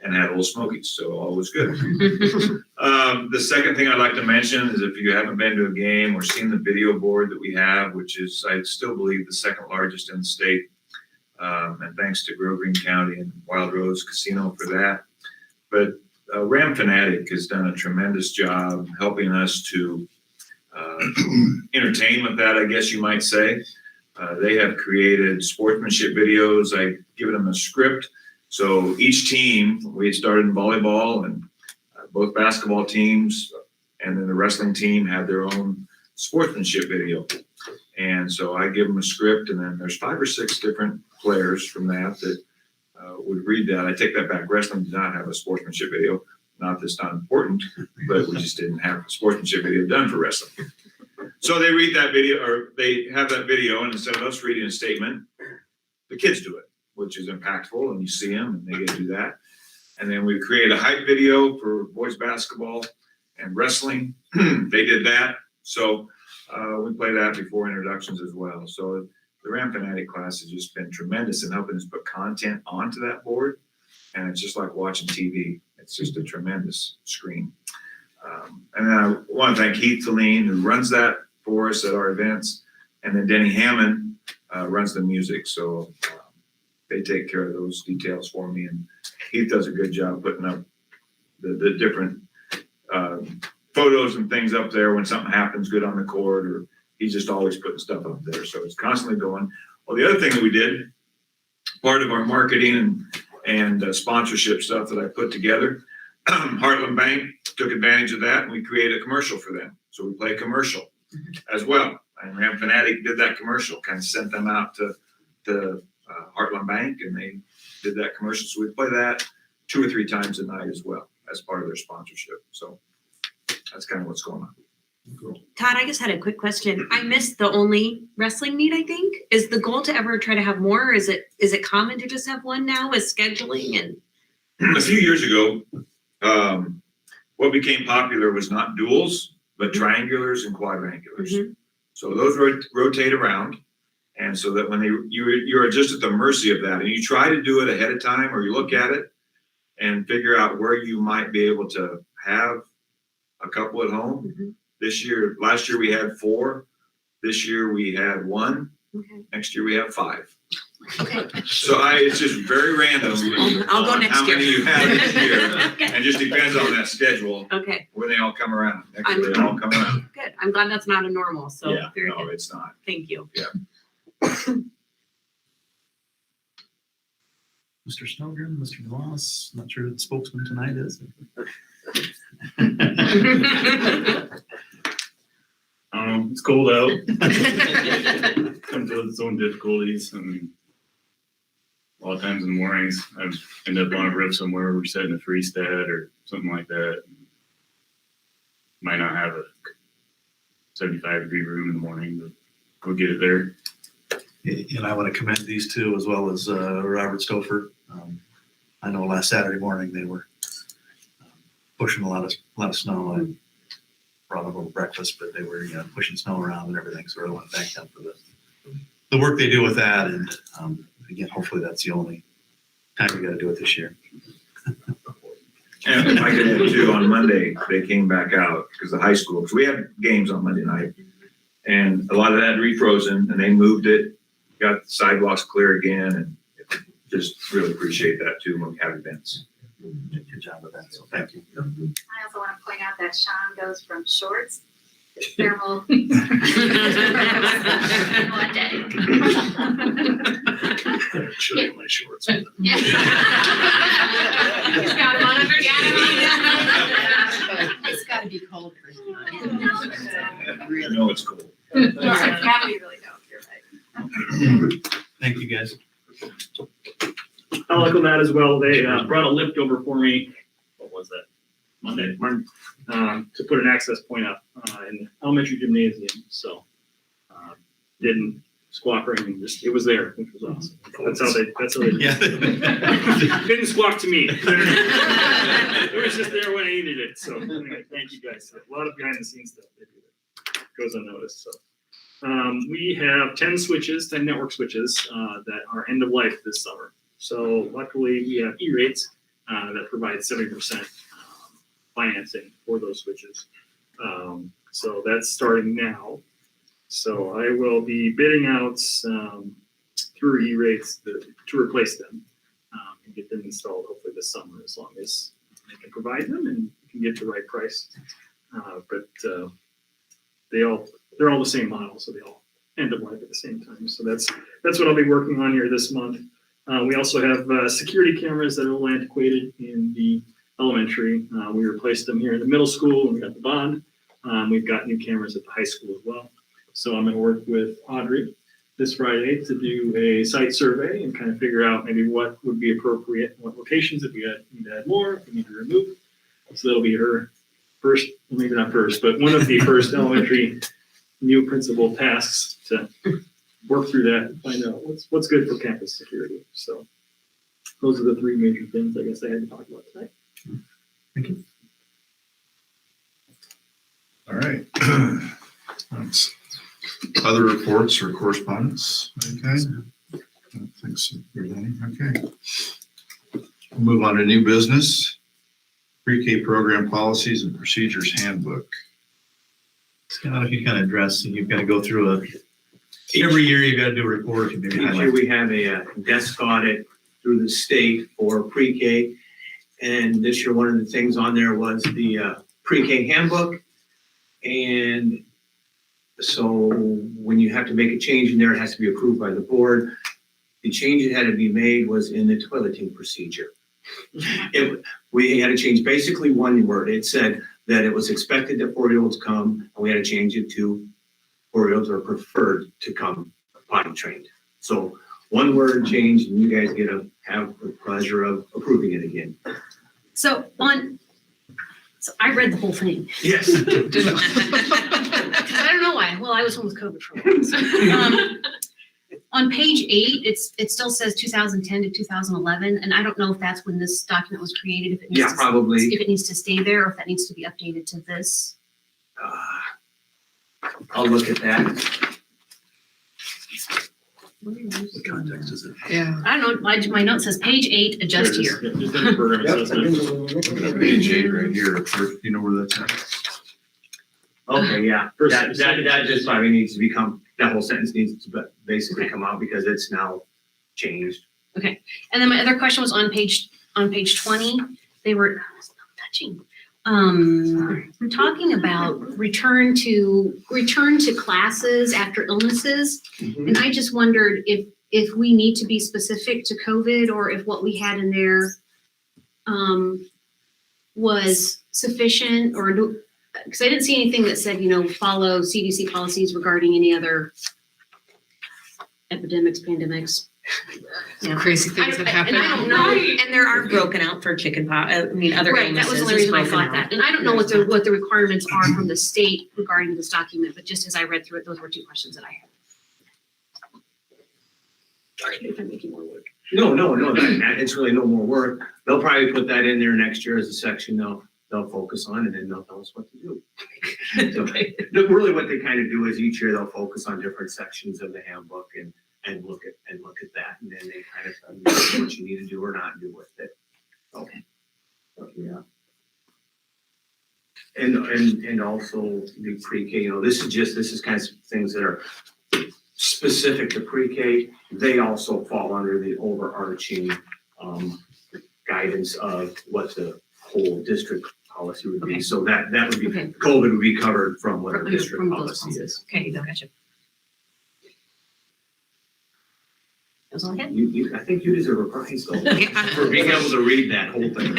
and had Old Smokies. So all was good. The second thing I'd like to mention is if you haven't been to a game or seen the video board that we have, which is, I still believe, the second largest in the state. And thanks to Greene County and Wild Rose Casino for that. But Ram Fanatic has done a tremendous job helping us to entertain with that, I guess you might say. They have created sportsmanship videos. I've given them a script. So each team, we started in volleyball, and both basketball teams and then the wrestling team had their own sportsmanship video. And so I give them a script, and then there's 5 or 6 different players from that would read that. I take that back. Wrestling did not have a sportsmanship video. Not that it's not important, but we just didn't have a sportsmanship video done for wrestling. So they read that video, or they have that video, and instead of us reading a statement, the kids do it, which is impactful, and you see them, and they get to do that. And then we create a hype video for boys basketball and wrestling. They did that. So we play that before introductions as well. So the Ram Fanatic class has just been tremendous in helping us put content onto that board. And it's just like watching TV. It's just a tremendous screen. And then I want to thank Heath Feline, who runs that for us at our events. And then Denny Hammond runs the music. So they take care of those details for me. And Heath does a good job putting up the different photos and things up there when something happens good on the court, or he's just always putting stuff up there. So it's constantly going. Well, the other thing that we did, part of our marketing and sponsorship stuff that I put together, Heartland Bank took advantage of that, and we created a commercial for them. So we play a commercial as well. And Ram Fanatic did that commercial, kind of sent them out to Heartland Bank, and they did that commercial. So we play that 2 or 3 times a night as well as part of their sponsorship. So that's kind of what's going on. Cool. Todd, I just had a quick question. I missed the only wrestling meet, I think. Is the goal to ever try to have more? Or is it common to just have one now with scheduling and? A few years ago, what became popular was not duels, but triangulars and quadrangulars. So those rotate around. And so that when you're just at the mercy of that, and you try to do it ahead of time, or you look at it and figure out where you might be able to have a couple at home. Last year we had 4. This year we had 1. Okay. Next year we have 5. Okay. So it's just very random. I'll go on next how year. many you have this year, Okay. and just depends on that schedule Okay. when they all come around. Next year they all come around. Good. I'm glad that's not a normal. So Yeah, very no, good. it's not. Thank you. Yeah. Mr. Snowgren, Mr. DeLoss, not sure who the spokesman tonight is. It's cold out. Comes with its own difficulties. I mean, a lot of times in the mornings, I've ended up on a roof somewhere. We're setting a freestat or something like that. Might not have a 75-degree room in the morning, but we'll get it there. And I want to commend these two as well as Robert Stouffer. I know last Saturday morning they were pushing a lot of snow. I brought them a little breakfast, but they were pushing snow around and everything. So I really want to thank them for the work they do with that. And again, hopefully that's the only time we got to do it this year. And if I could add too, on Monday, they came back out because the high school, because we had games on Monday night, and a lot of that refrozen, and they moved it, got the sidewalks clear again, and just really appreciate that too when we have events. Good job with that. So thank you. I also want to point out that Sean goes from shorts to thermal. One day. Should have my shorts. Yeah. He's got him on under. It's gotta be cold for you. I Really. know it's cool. It's gotta be really dope, you're right. Thank you, guys. I'll echo that as well. They brought a lift over for me. What was that? Monday. To put an access point up in the elementary gymnasium. So didn't squawk or anything. Just it was there, which was awesome. That's how they. Yeah. Didn't squawk to me. It was just there when I needed it. So anyway, thank you guys. A lot of behind the scenes stuff they do that goes unnoticed. So we have 10 network switches that are end of life this summer. So luckily we have E-rates that provide 70% financing for those switches. So that's starting now. So I will be bidding out through E-rates to replace them and get them installed hopefully this summer, as long as they can provide them and can get the right price. But they're all the same model, so they all end of life at the same time. So that's what I'll be working on here this month. We also have security cameras that are a little antiquated in the elementary. We replaced them here in the middle school and we got the bond. We've got new cameras at the high school as well. So I'm going to work with Audrey this Friday to do a site survey and kind of figure out maybe what would be appropriate, what locations if we need to add more, if we need to remove. So that'll be her first, maybe not first, but one of the first elementary new principal tasks to work through that and find out what's good for campus security. So those are the 3 major things I guess I had to talk about tonight. Thank you. All right. Other reports or correspondence? Okay. I don't think so. Okay. We'll move on to new business. Pre-K program policies and procedures handbook. Scott, if you kind of address, you've got to go through every year you've got to do a report. Each year we have a desk audit through the state for pre-K. And this year, one of the things on there was the pre-K handbook. And so when you have to make a change in there, it has to be approved by the board. The change that had to be made was in the toileting procedure. We had to change basically one word. It said that it was expected that 4-year-olds come, and we had to change it to 4-year-olds are preferred to come potty trained. So one word changed, and you guys get to have the pleasure of approving it again. So I read the whole thing. Yes. I don't know why. Well, I was home with COVID for a while. So. On page 8, it still says 2010 to 2011, and I don't know if that's when this document was created. If it needs Yeah, to, probably. if it needs to stay there, or if that needs to be updated to this. I'll look at that. What context is it? Yeah. I don't know. My note says page 8, adjust here. Yeah, just in the program assessment. Page 8 right here. You know where that's at? Okay, yeah, First- that just probably needs to become, that whole sentence needs to basically come out because it's now changed. And then my other question was on page 20. They were touching. Talking about return to classes after illnesses. And I just wondered if we need to be specific to COVID or if what we had in there was sufficient, or because I didn't see anything that said, follow CDC policies regarding any other epidemics, pandemics. Crazy things that happen. And I don't know. And there are broken out for chickenpox, other Right, that was the illnesses only is reason I broken thought out. that. And I don't know what the requirements are from the state regarding this document, but just as I read through it, those were 2 questions that I had. Sorry if I'm making more work. No, it's really no more work. They'll probably put that in there next year as a section they'll focus on, and then they'll tell us what to do. Okay. Really what they kind of do is each year they'll focus on different sections of the handbook and look at that, and then they kind of tell you what you need to do or not do with it. Okay. Yeah. And also the pre-K, this is kind of things that are specific to pre-K. They also fall under the overarching guidance of what the whole district policy would be. Okay. So that would be, Okay. COVID would be covered from what our From district those policy policies. is. Okay, gotcha. That was all I had. I think you deserve a prize though, Yeah. for being able to read that whole thing.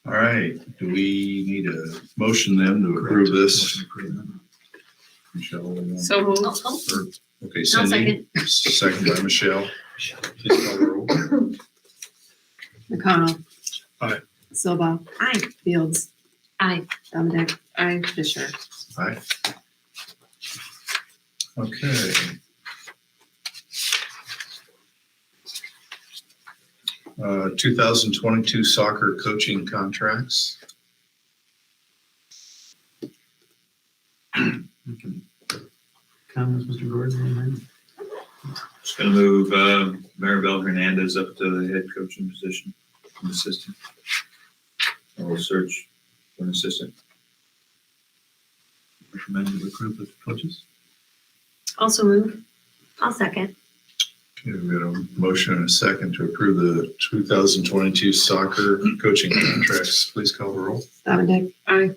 All right, do we need a motion then to approve this? Michelle? So moved. Okay, I'll Cindy, second by Michelle. Please call the roll. McConnell. Aye. Silva. Aye. Fields. Aye. Dominic. Aye. Fisher. Aye. Okay. 2022 soccer coaching contracts. Comments, Mr. Gordon? Just gonna move Maribel Hernandez up to the head coaching position, an assistant. And we'll search for an assistant. Recommended to approve the coaches? Also move. I'll second. Okay, we've got a motion and a second to approve the 2022 soccer coaching contracts. Please call the roll. Dominic. Aye.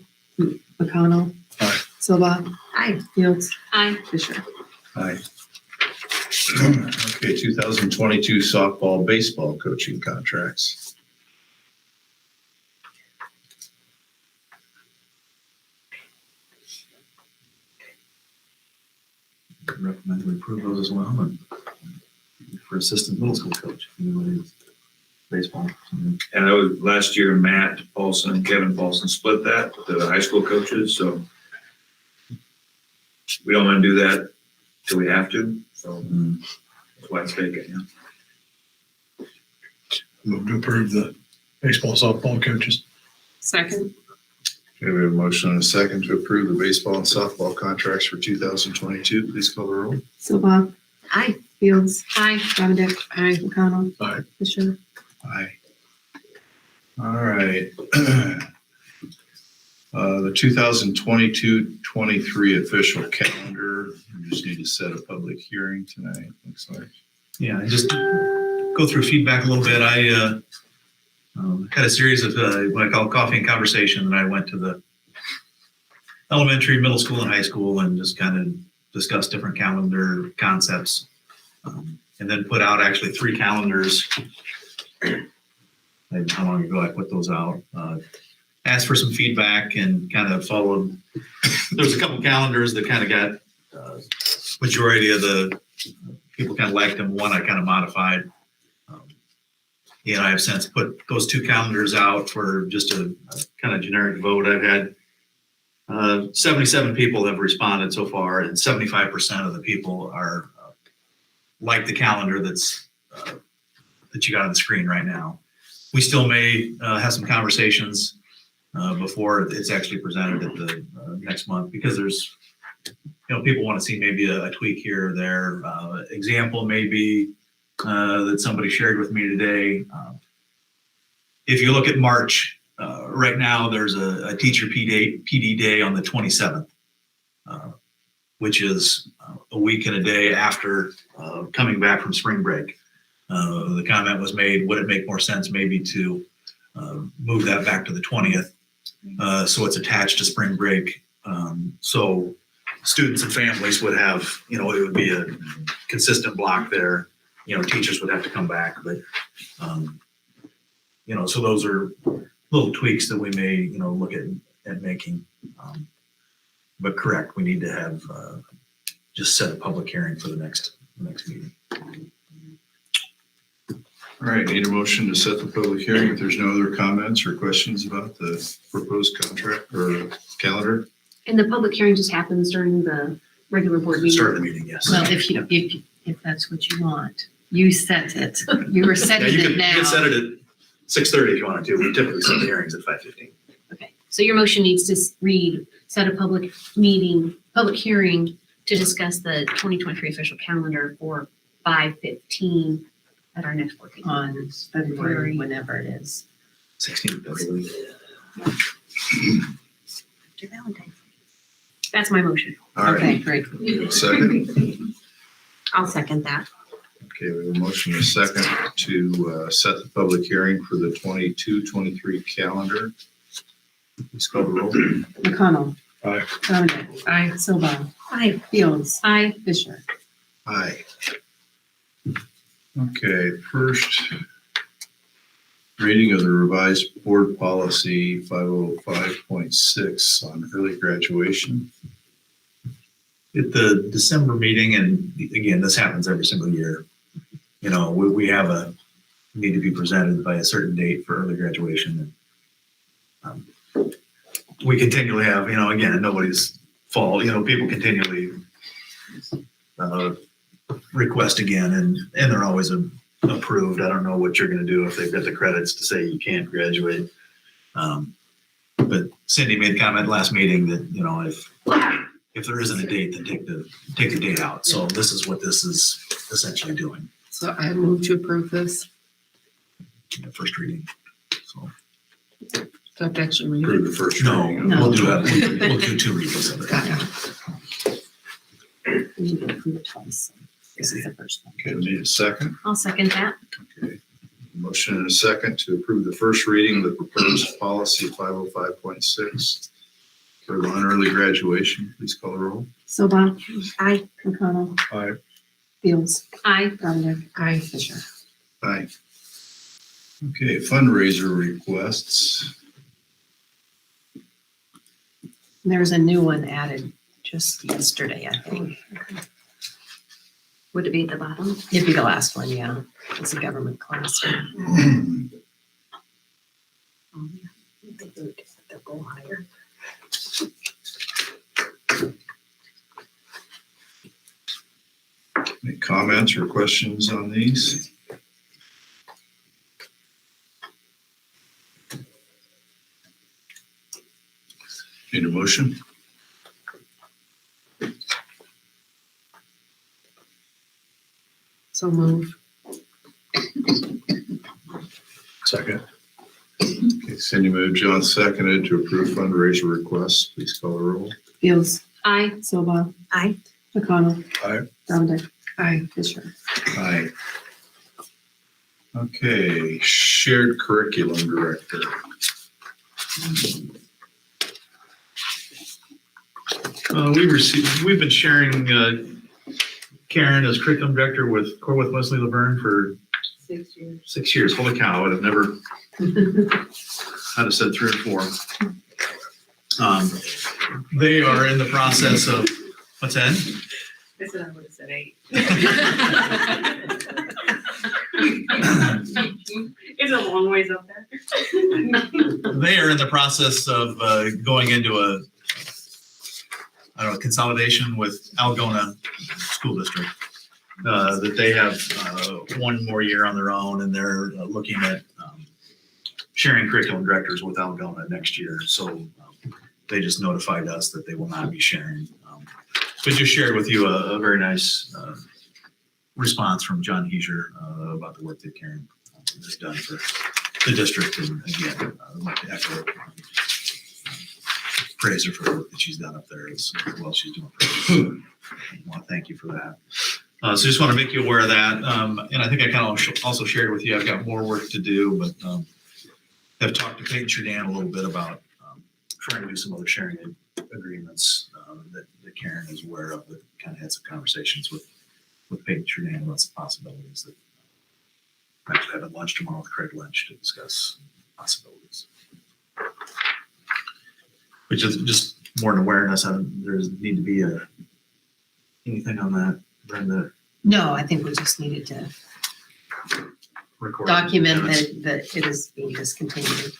McConnell. Aye. Silva. Aye. Fields. Aye. Fisher. Aye. Okay, 2022 softball, baseball coaching contracts. Recommend we approve those as well, and for assistant middle school coach, anybody's baseball. And that was last year, Matt Paulson and Kevin Paulson split that, the high school coaches, so we don't want to do that till we have to, so that's why it's vacant, yeah. Move to approve the baseball, softball coaches. Second. Okay, we have a motion and a second to approve the baseball and softball contracts for 2022. Please call the roll. Silva. Aye. Fields. Aye. Dominic. Aye. McConnell. Aye. Fisher. Aye. All right. The 2022-23 official calendar. We just need to set a public hearing tonight, looks like. Yeah, and just go through feedback a little bit. I had a series of what I call coffee and conversation, and I went to the elementary, middle school, and high school and just kind of discussed different calendar concepts. And then put out actually 3 calendars. How long ago I put those out? Asked for some feedback and kind of followed. There's a couple calendars that kind of got majority of the people kind of liked them. One I kind of modified. And I have since put those 2 calendars out for just a kind of generic vote. I've had 77 people have responded so far, and 75% of the people are like the calendar that you got on the screen right now. We still may have some conversations before it's actually presented at the next month, because there's, people want to see maybe a tweak here or there. Example maybe that somebody shared with me today. If you look at March, right now there's a teacher PD day on the 27th, which is a week and a day after coming back from spring break. The comment was made, would it make more sense maybe to move that back to the 20th? So it's attached to spring break. So students and families would have, it would be a consistent block there. Teachers would have to come back, but, so those are little tweaks that we may, look at making. But correct, we need to have just set a public hearing for the next meeting. All right, need a motion to set the public hearing if there's no other comments or questions about the proposed contract or calendar. And the public hearing just happens during the regular board meeting? Start the meeting, yes. Well, if that's what you want, you set it. You were setting it now. You can set it at 6:30 if you wanted to. We typically set the hearings at 5:15. Okay, so your motion needs to read, set a public hearing to discuss the 2023 official calendar for 5:15 at our next board meeting. On February, whenever it is. 16th, I believe. After Valentine's Day. That's my motion. All right. Okay, great. Second. I'll second that. Okay, we have a motion and a second to set the public hearing for the 22-23 calendar. Please call the roll. McConnell. Aye. Dominic. Aye. Silva. Aye. Fields. Aye. Fisher. Aye. Okay, first reading of the revised board policy 505.6 on early graduation. At the December meeting, and again, this happens every single year, we have need to be presented by a certain date for early graduation. We continually have, again, nobody's fault, people continually request again, and they're always approved. I don't know what you're going to do if they've got the credits to say you can't graduate. But Cindy made a comment last meeting that, if there isn't a date, then take the date out. So this is what this is essentially doing. So I move to approve this. First reading. So Do I have to actually read Approve it? the first no, reading. we'll do that. We'll do 2 readings of it. We need to approve it twice. This is the first one. Okay, we need a second. I'll second that. Okay. Motion and a second to approve the first reading of the proposed policy 505.6 for early graduation. Please call the roll. Silva. Aye. McConnell. Aye. Fields. Aye. Dominic. Aye. Fisher. Aye. Okay, fundraiser requests. There's a new one added just yesterday, I think. Would it be at the bottom? It'd be the last one, yeah. It's a government class. They'll go higher. Any comments or questions on these? Need a motion? So move. Second. Okay, Cindy moved, John seconded to approve fundraiser requests. Please call the roll. Fields. Aye. Silva. Aye. McConnell. Aye. Dominic. Aye. Fisher. Aye. Okay, shared curriculum director. We've been sharing Karen as curriculum director with Corwith Wesley Laverne for 6 years. 6 years. Holy cow, I've never, I'd have said 3 or 4. They are in the process of, what's that? I said I would have said 8. It's a long ways up there. They are in the process of going into a consolidation with Algona School District. That they have one more year on their own, and they're looking at sharing curriculum directors with Algona next year. So they just notified us that they will not be sharing. But just shared with you a very nice response from John Heiser about the work that Karen has done for the district. And again, I'd like to echo praise her for the work that she's done up there as well as she's doing. I want to thank you for that. So just want to make you aware of that. And I think I kind of also shared with you, I've got more work to do, but have talked to Peyton Sheridan a little bit about trying to do some other sharing agreements that Karen is aware of. That kind of had some conversations with Peyton Sheridan about some possibilities. That I'm actually having lunch tomorrow with Craig Lynch to discuss possibilities. Which is just more an awareness. There's need to be anything on that, Brenda? No, I think we just needed to Record document minutes. that it is being discontinued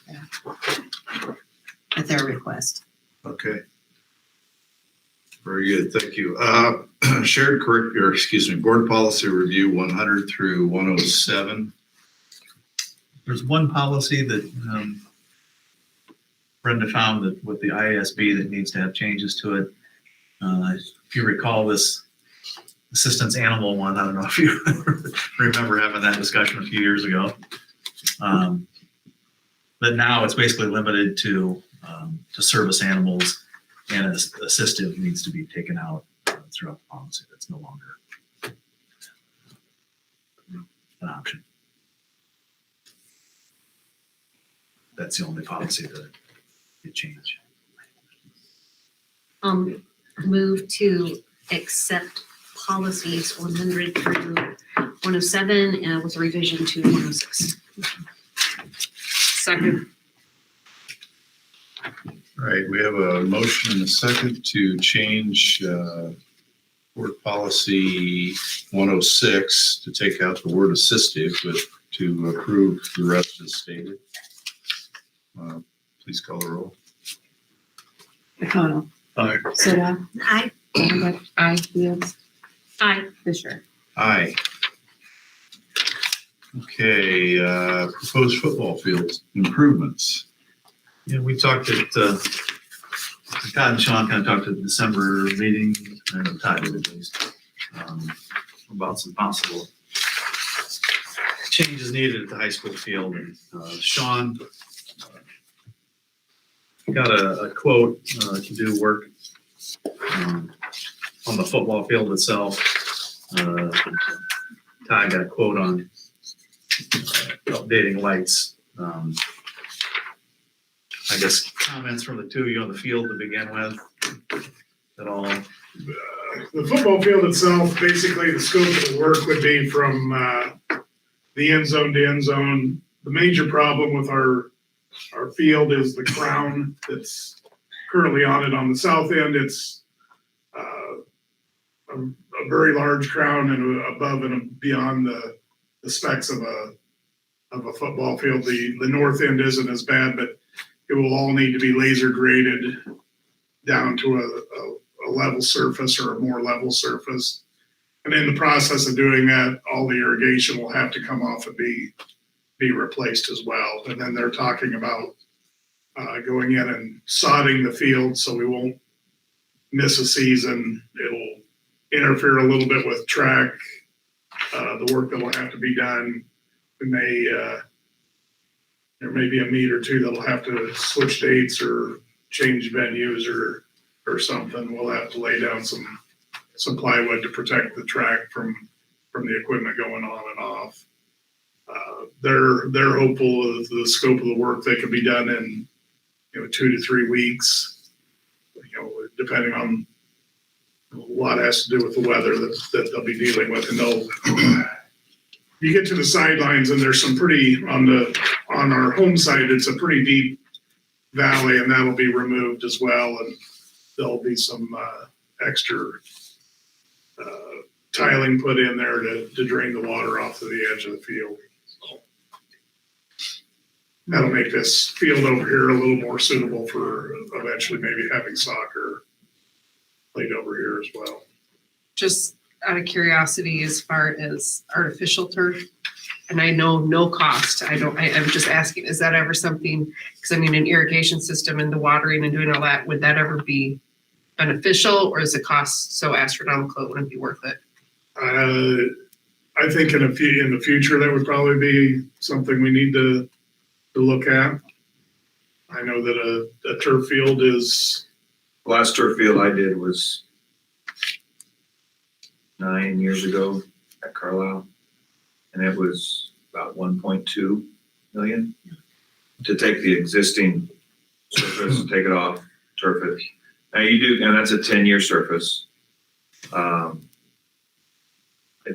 at their request. Okay. Very good, thank you. Board policy review 100 through 107. There's one policy that Brenda found that with the IASB that needs to have changes to it. If you recall this assistance animal one, I don't know if you remember having that discussion a few years ago. But now it's basically limited to service animals, and assistive needs to be taken out throughout the policy. That's no longer an option. That's the only policy that it changed. Move to accept policies 100 through 107 with a revision to 106. Second. All right, we have a motion and a second to change board policy 106 to take out the word assistive, but to approve the rest as stated. Please call the roll. McConnell. Aye. Soda. Aye. Randall. Aye. Fields. Aye. Fisher. Aye. Okay, proposed football field improvements. Yeah, we talked at, Todd and Sean kind of talked at the December meeting, I know Todd did at least, about some possible changes needed at the high school field. And Sean got a quote to do work on the football field itself. Todd got a quote on updating lights. I guess comments from the two of you on the field to begin with at all? The football field itself, basically the scope of the work would be from the end zone to end zone. The major problem with our field is the crown that's currently on it. On the south end, it's a very large crown and above and beyond the specs of a football field. The north end isn't as bad, but it will all need to be laser graded down to a level surface or a more level surface. And in the process of doing that, all the irrigation will have to come off and be replaced as well. And then they're talking about going in and sodding the field so we won't miss a season. It'll interfere a little bit with track, the work that will have to be done. We may, there may be a meet or two that'll have to switch dates or change venues or something. We'll have to lay down some plywood to protect the track from the equipment going on and off. They're hopeful of the scope of the work that could be done in 2 to 3 weeks. Depending on a lot has to do with the weather that they'll be dealing with, and you get to the sidelines and there's some pretty on our home side, it's a pretty deep valley, and that'll be removed as well, and there'll be some extra tiling put in there to drain the water off to the edge of the field. So that'll make this field over here a little more suitable for eventually maybe having soccer. played over here as well. Just out of curiosity, as far as artificial turf, and I know no cost, I'm just asking, is that ever something, because I mean, an irrigation system and the watering and doing all that, would that ever be beneficial, or is the cost so astronomical it wouldn't be worth it? I think in the future, that would probably be something we need to look at. I know that a turf field is, The last turf field I did was 9 years ago at Carlisle, and it was about 1.2 million to take the existing surface, take it off, turf it. Now you do, and that's a 10-year surface. I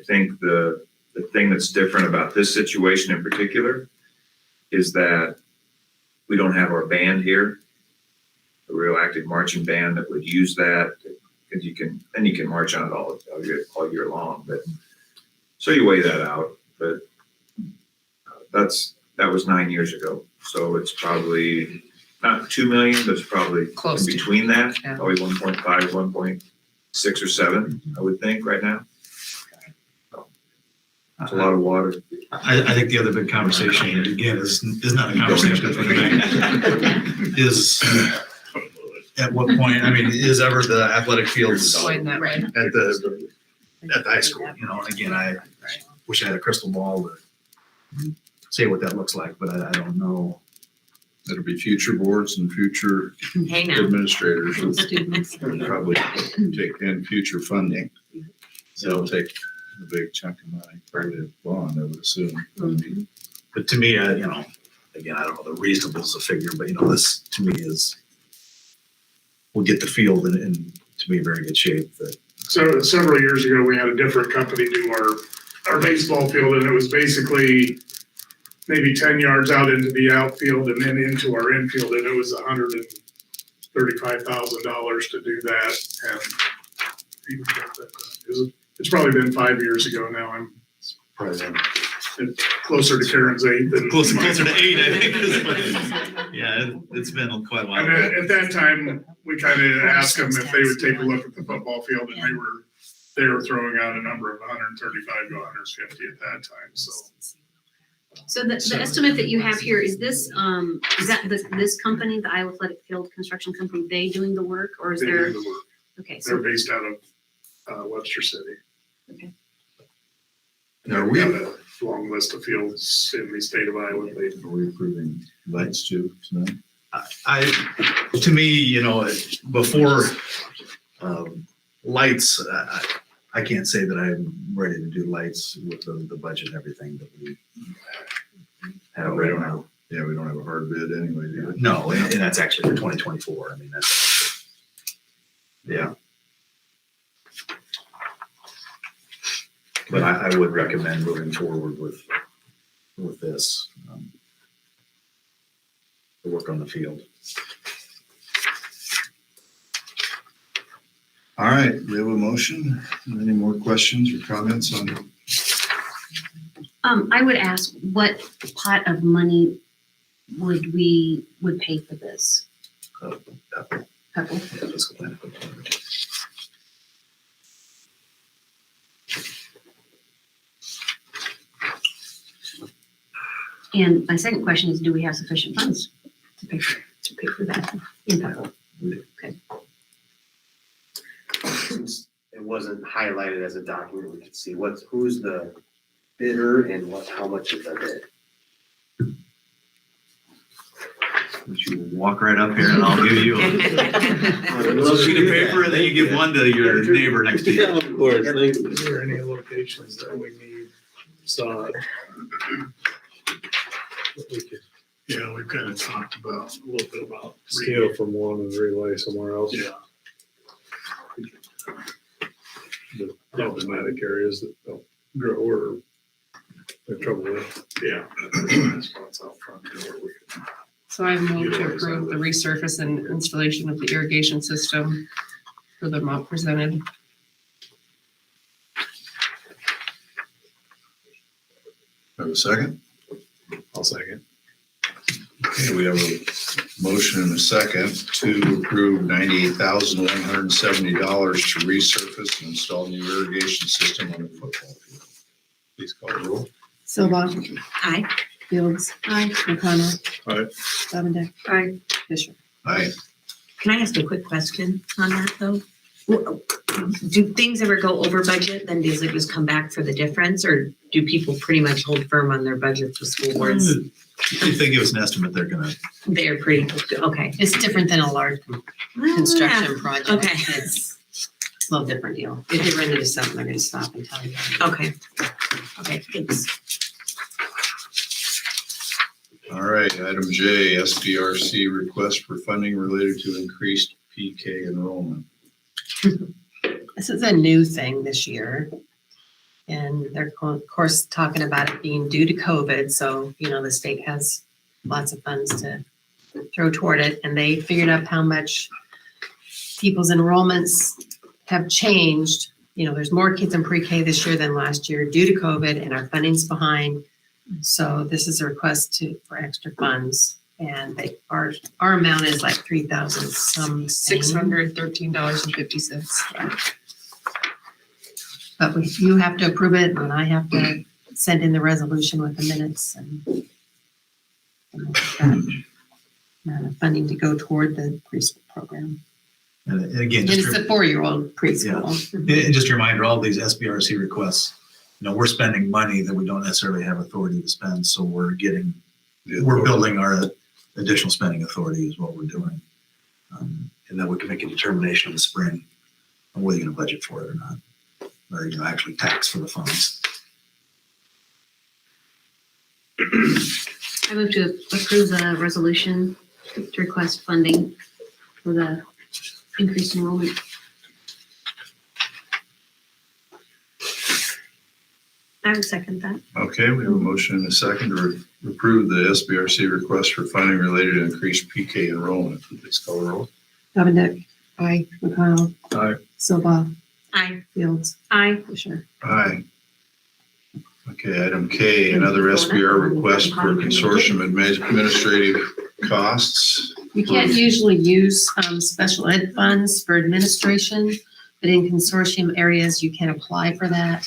think the thing that's different about this situation in particular is that we don't have our band here, a real active marching band that would use that, because you can march on it all year long. But so you weigh that out. But that was 9 years ago, so it's probably not 2 million, but it's probably Close in to. between that, Yeah. probably 1.5, 1.6 or 7, I would think right now. It's a lot of water. I think the other big conversation, and again, is not a conversation for the bank, is at what point, I mean, is ever the athletic fields Going that way. at the high school, you know, and again, I wish I had a crystal ball to say what that looks like, but I don't know. It'll be future boards and future Hey now. administrators will Students. probably take in future funding. It'll take a big chunk of money, probably a bond, I would assume. But to me, you know, again, I don't know the reasonable is a figure, but you know, this to me is, we'll get the field in to me very good shape. That so several years ago, we had a different company do our baseball field, and it was basically maybe 10 yards out into the outfield and then into our infield, and it was $135,000 to do that. And it's probably been 5 years ago now. I'm probably closer to Karen's 8 than closer to 8, I think. Yeah, it's been quite a while. And at that time, we kind of asked them if they would take a look at the football field, and they were throwing out a number of 135 to 150 at that time. So the estimate that you have here, is this this company, the Iowa Athletic Field Construction Company, they doing the work, or is They there? do the work. Okay, They're so based out of Webster City. Now, We've got a long list of fields in the state of Iowa. Are we approving lights too tonight? To me, you know, before lights, I can't say that I'm ready to do lights with the budget and everything that we have right now. Yeah, we don't have a hard bid anyway, do we? No, and that's actually for 2024. I mean, that's, yeah. But I would recommend moving forward with this, to work on the field. All right, we have a motion. Any more questions or comments on? I would ask, what pot of money would pay for this? Couple. Couple? Yeah, fiscal plan. And my second question is, do we have sufficient funds to pay for that in couple? Okay. Since it wasn't highlighted as a document, we could see who's the bidder and how much is the bid. You walk right up here and I'll give you a little sheet of paper and then you give one to your neighbor next to you. Yeah, of course. Is there any locations that we need sod? Yeah, we've kind of talked about a little bit about Steal from one and relay somewhere else. Yeah. The problematic areas that don't grow or have trouble with. Yeah. Spots out front there where we can- So I move to approve the resurface and installation of the irrigation system for the amount presented. Have a second? I'll second. Okay, we have a Motion and a second to approve $98,170 to resurface and install new irrigation system on the football field. Please call the roll. Silva, Aye. Fields. Aye. McConnell. Aye. Davendek. Aye. Fisher. Aye. Can I ask a quick question on that though? Do things ever go over budget, then does it just come back for the difference, or do people pretty much hold firm on their budget for school boards? If they give us an estimate, They're pretty, okay. It's different than a large construction project. Okay. It's a little different deal. If they run into something, they're gonna stop and tell you. Okay. Okay, thanks. All right, item J, SBRC request for funding related to increased PK enrollment. This is a new thing this year. And they're of course talking about it being due to COVID. So, the state has lots of funds to throw toward it. And they figured out how much people's enrollments have changed. There's more kids in pre-K this year than last year due to COVID, and our funding's behind. So this is a request for extra funds. And our amount is like $3,000 some $613.50. But you have to approve it, and I have to send in the resolution with the minutes and funding to go toward the preschool program. and again, And it's a 4-year-old preschool. and just a reminder, all these SBRC requests, we're spending money that we don't necessarily have authority to spend, so we're building our additional spending authority is what we're doing. And then we can make a determination in the spring on whether you're gonna budget for it or not, or, actually tax for the funds. I move to approve the resolution to request funding for the increased enrollment. I would second that. Okay, we have a motion and a second to approve the SBRC request for funding related to increased PK enrollment. Please call the roll. Davendek. Aye. McConnell. Aye. Silva. Aye. Fields. Aye. Fisher. Aye. Okay, item K, another SBR request for consortium administrative costs. You can't usually use special ed funds for administration, but in consortium areas, you can apply for that.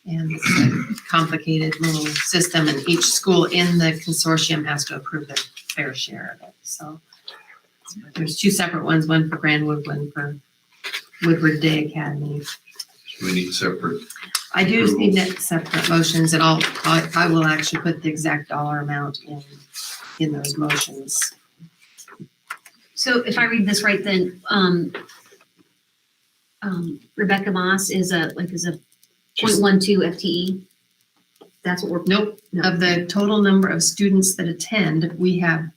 And it's a complicated little system, and each school in the consortium has to approve their fair share of it. So there's 2 separate ones, one for Grandwood, one for Woodward Day Academy. We need separate. I do need that separate motions, and I will actually put the exact dollar amount in those motions. So if I read this right, then, Rebecca Moss is a 0.12 FTE. That's what we're. Nope. Of the total number of students that attend, we have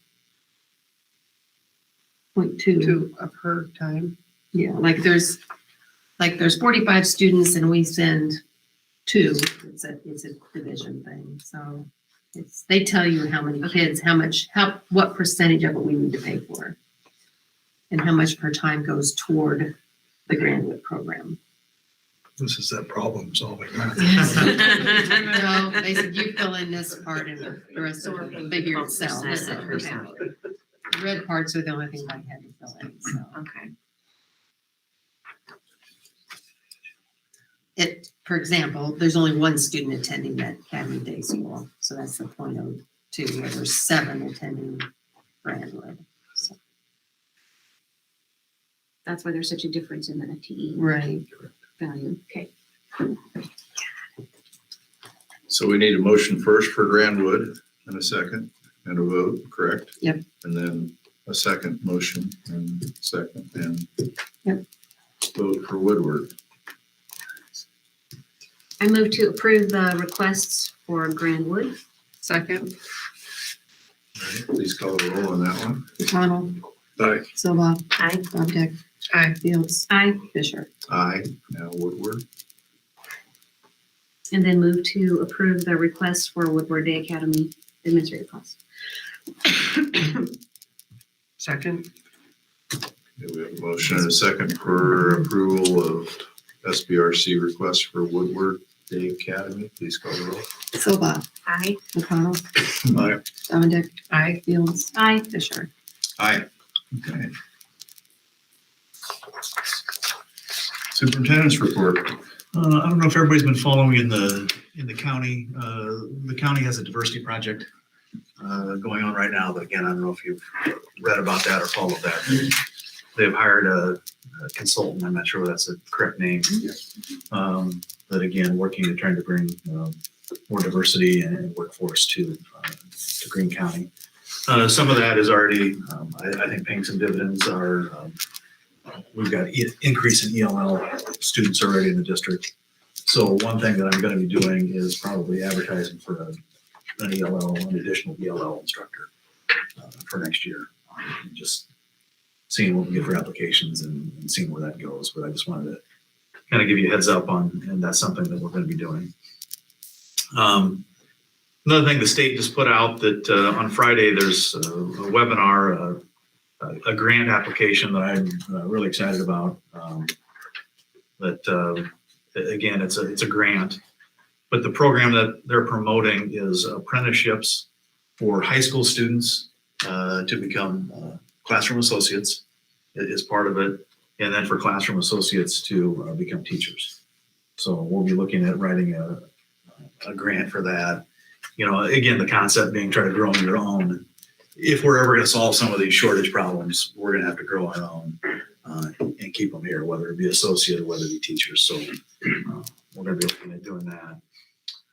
0.2 of her time. Yeah, there's 45 students and we send 2. It's a division thing. So they tell you how many kids, what percentage of it we need to pay for, and how much of her time goes toward the Grandwood program. This is that problem solving. No, they said you fill in this part and the rest of it will figure itself. The red parts are the only thing I had to fill in, so. Okay. For example, there's only 1 student attending that Academy Day School, so that's the 0.02, where there's 7 attending Grandwood. So. That's why there's such a difference in the FTE. Right. Value. Okay. So we need a motion first for Grandwood and a second and a vote, correct? Yep. And then a second motion and second and yep. Vote for Woodward. I move to approve the requests for Grandwood. Second. All right, please call the roll on that one. McConnell. Aye. Silva. Aye. Davendek. Aye. Fields. Aye. Fisher. Aye. Now Woodward. And then move to approve the request for Woodward Day Academy administrative costs. Second. Okay, we have a motion and a second for approval of SBRC request for Woodward Day Academy. Please call the roll. Silva. Aye. McConnell. Aye. Davendek. Aye. Fields. Aye. Fisher. Aye. Okay. Superintendent's report. I don't know if everybody's been following in the county. The county has a diversity project going on right now, but again, I don't know if you've read about that or followed that. They've hired a consultant, I'm not sure that's the correct name. But again, working to trying to bring more diversity and workforce to Greene County. Some of that is already, I think, paying some dividends. We've got increase in ELL students already in the district. So one thing that I'm going to be doing is probably advertising for an additional ELL instructor for next year. Just seeing what we get for applications and seeing where that goes. But I just wanted to kind of give you a heads up on, and that's something that we're going to be doing. Another thing the state just put out that on Friday there's a webinar, a grant application that I'm really excited about. Again, it's a grant, but the program that they're promoting is apprenticeships for high school students to become classroom associates is part of it, and then for classroom associates to become teachers. So we'll be looking at writing a grant for that. You know, again, the concept being try to grow on your own. If we're ever going to solve some of these shortage problems, we're going to have to grow our own and keep them here, whether it be associate or whether it be teachers. So we're going to be looking at doing that.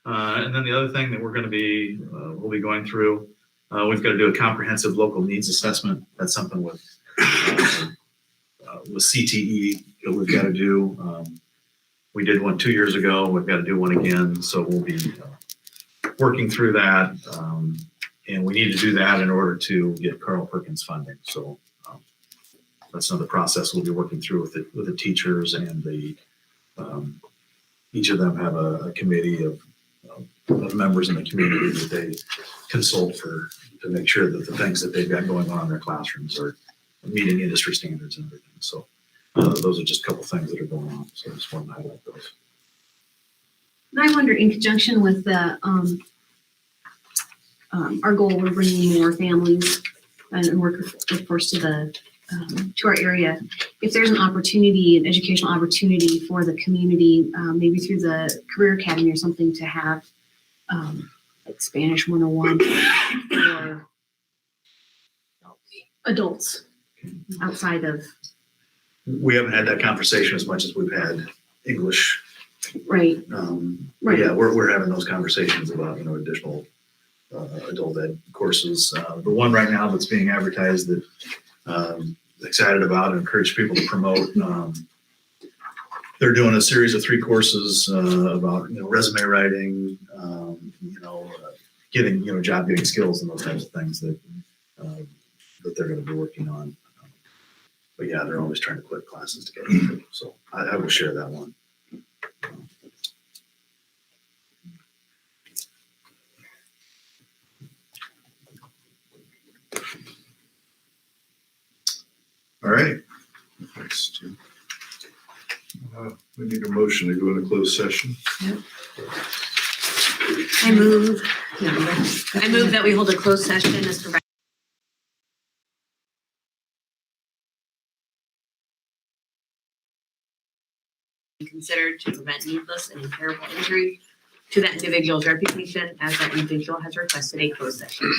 And then the other thing that we're going to be, we'll be going through, we've got to do a comprehensive local needs assessment. That's something with CTE that we've got to do. We did one 2 years ago. We've got to do one again. So we'll be working through that. And we need to do that in order to get Carl Perkins funding. So that's another process we'll be working through with the teachers and each of them have a committee of members in the community that they consult to make sure that the things that they've got going on in their classrooms are meeting industry standards and everything. So those are just a couple things that are going on. So I just wanted to highlight those. And I wonder, in conjunction with the our goal, we're bringing more families and workforce to our area. If there's an opportunity, an educational opportunity for the community, maybe through the Career Academy or something, to have like Spanish 101 for adults outside of. We haven't had that conversation as much as we've had English. Right. Right. Yeah, we're having those conversations about additional adult ed courses. The one right now that's being advertised that excited about and encourage people to promote. They're doing a series of 3 courses about resume writing, getting job getting skills and those types of things that they're going to be working on. But yeah, they're always trying to put classes together. So I will share that one. All right. We need a motion to go into closed session. Yep. I move that we hold a closed session as provided. Considered to prevent needless and incurable injury to that individual's reputation as that individual has requested a closed session.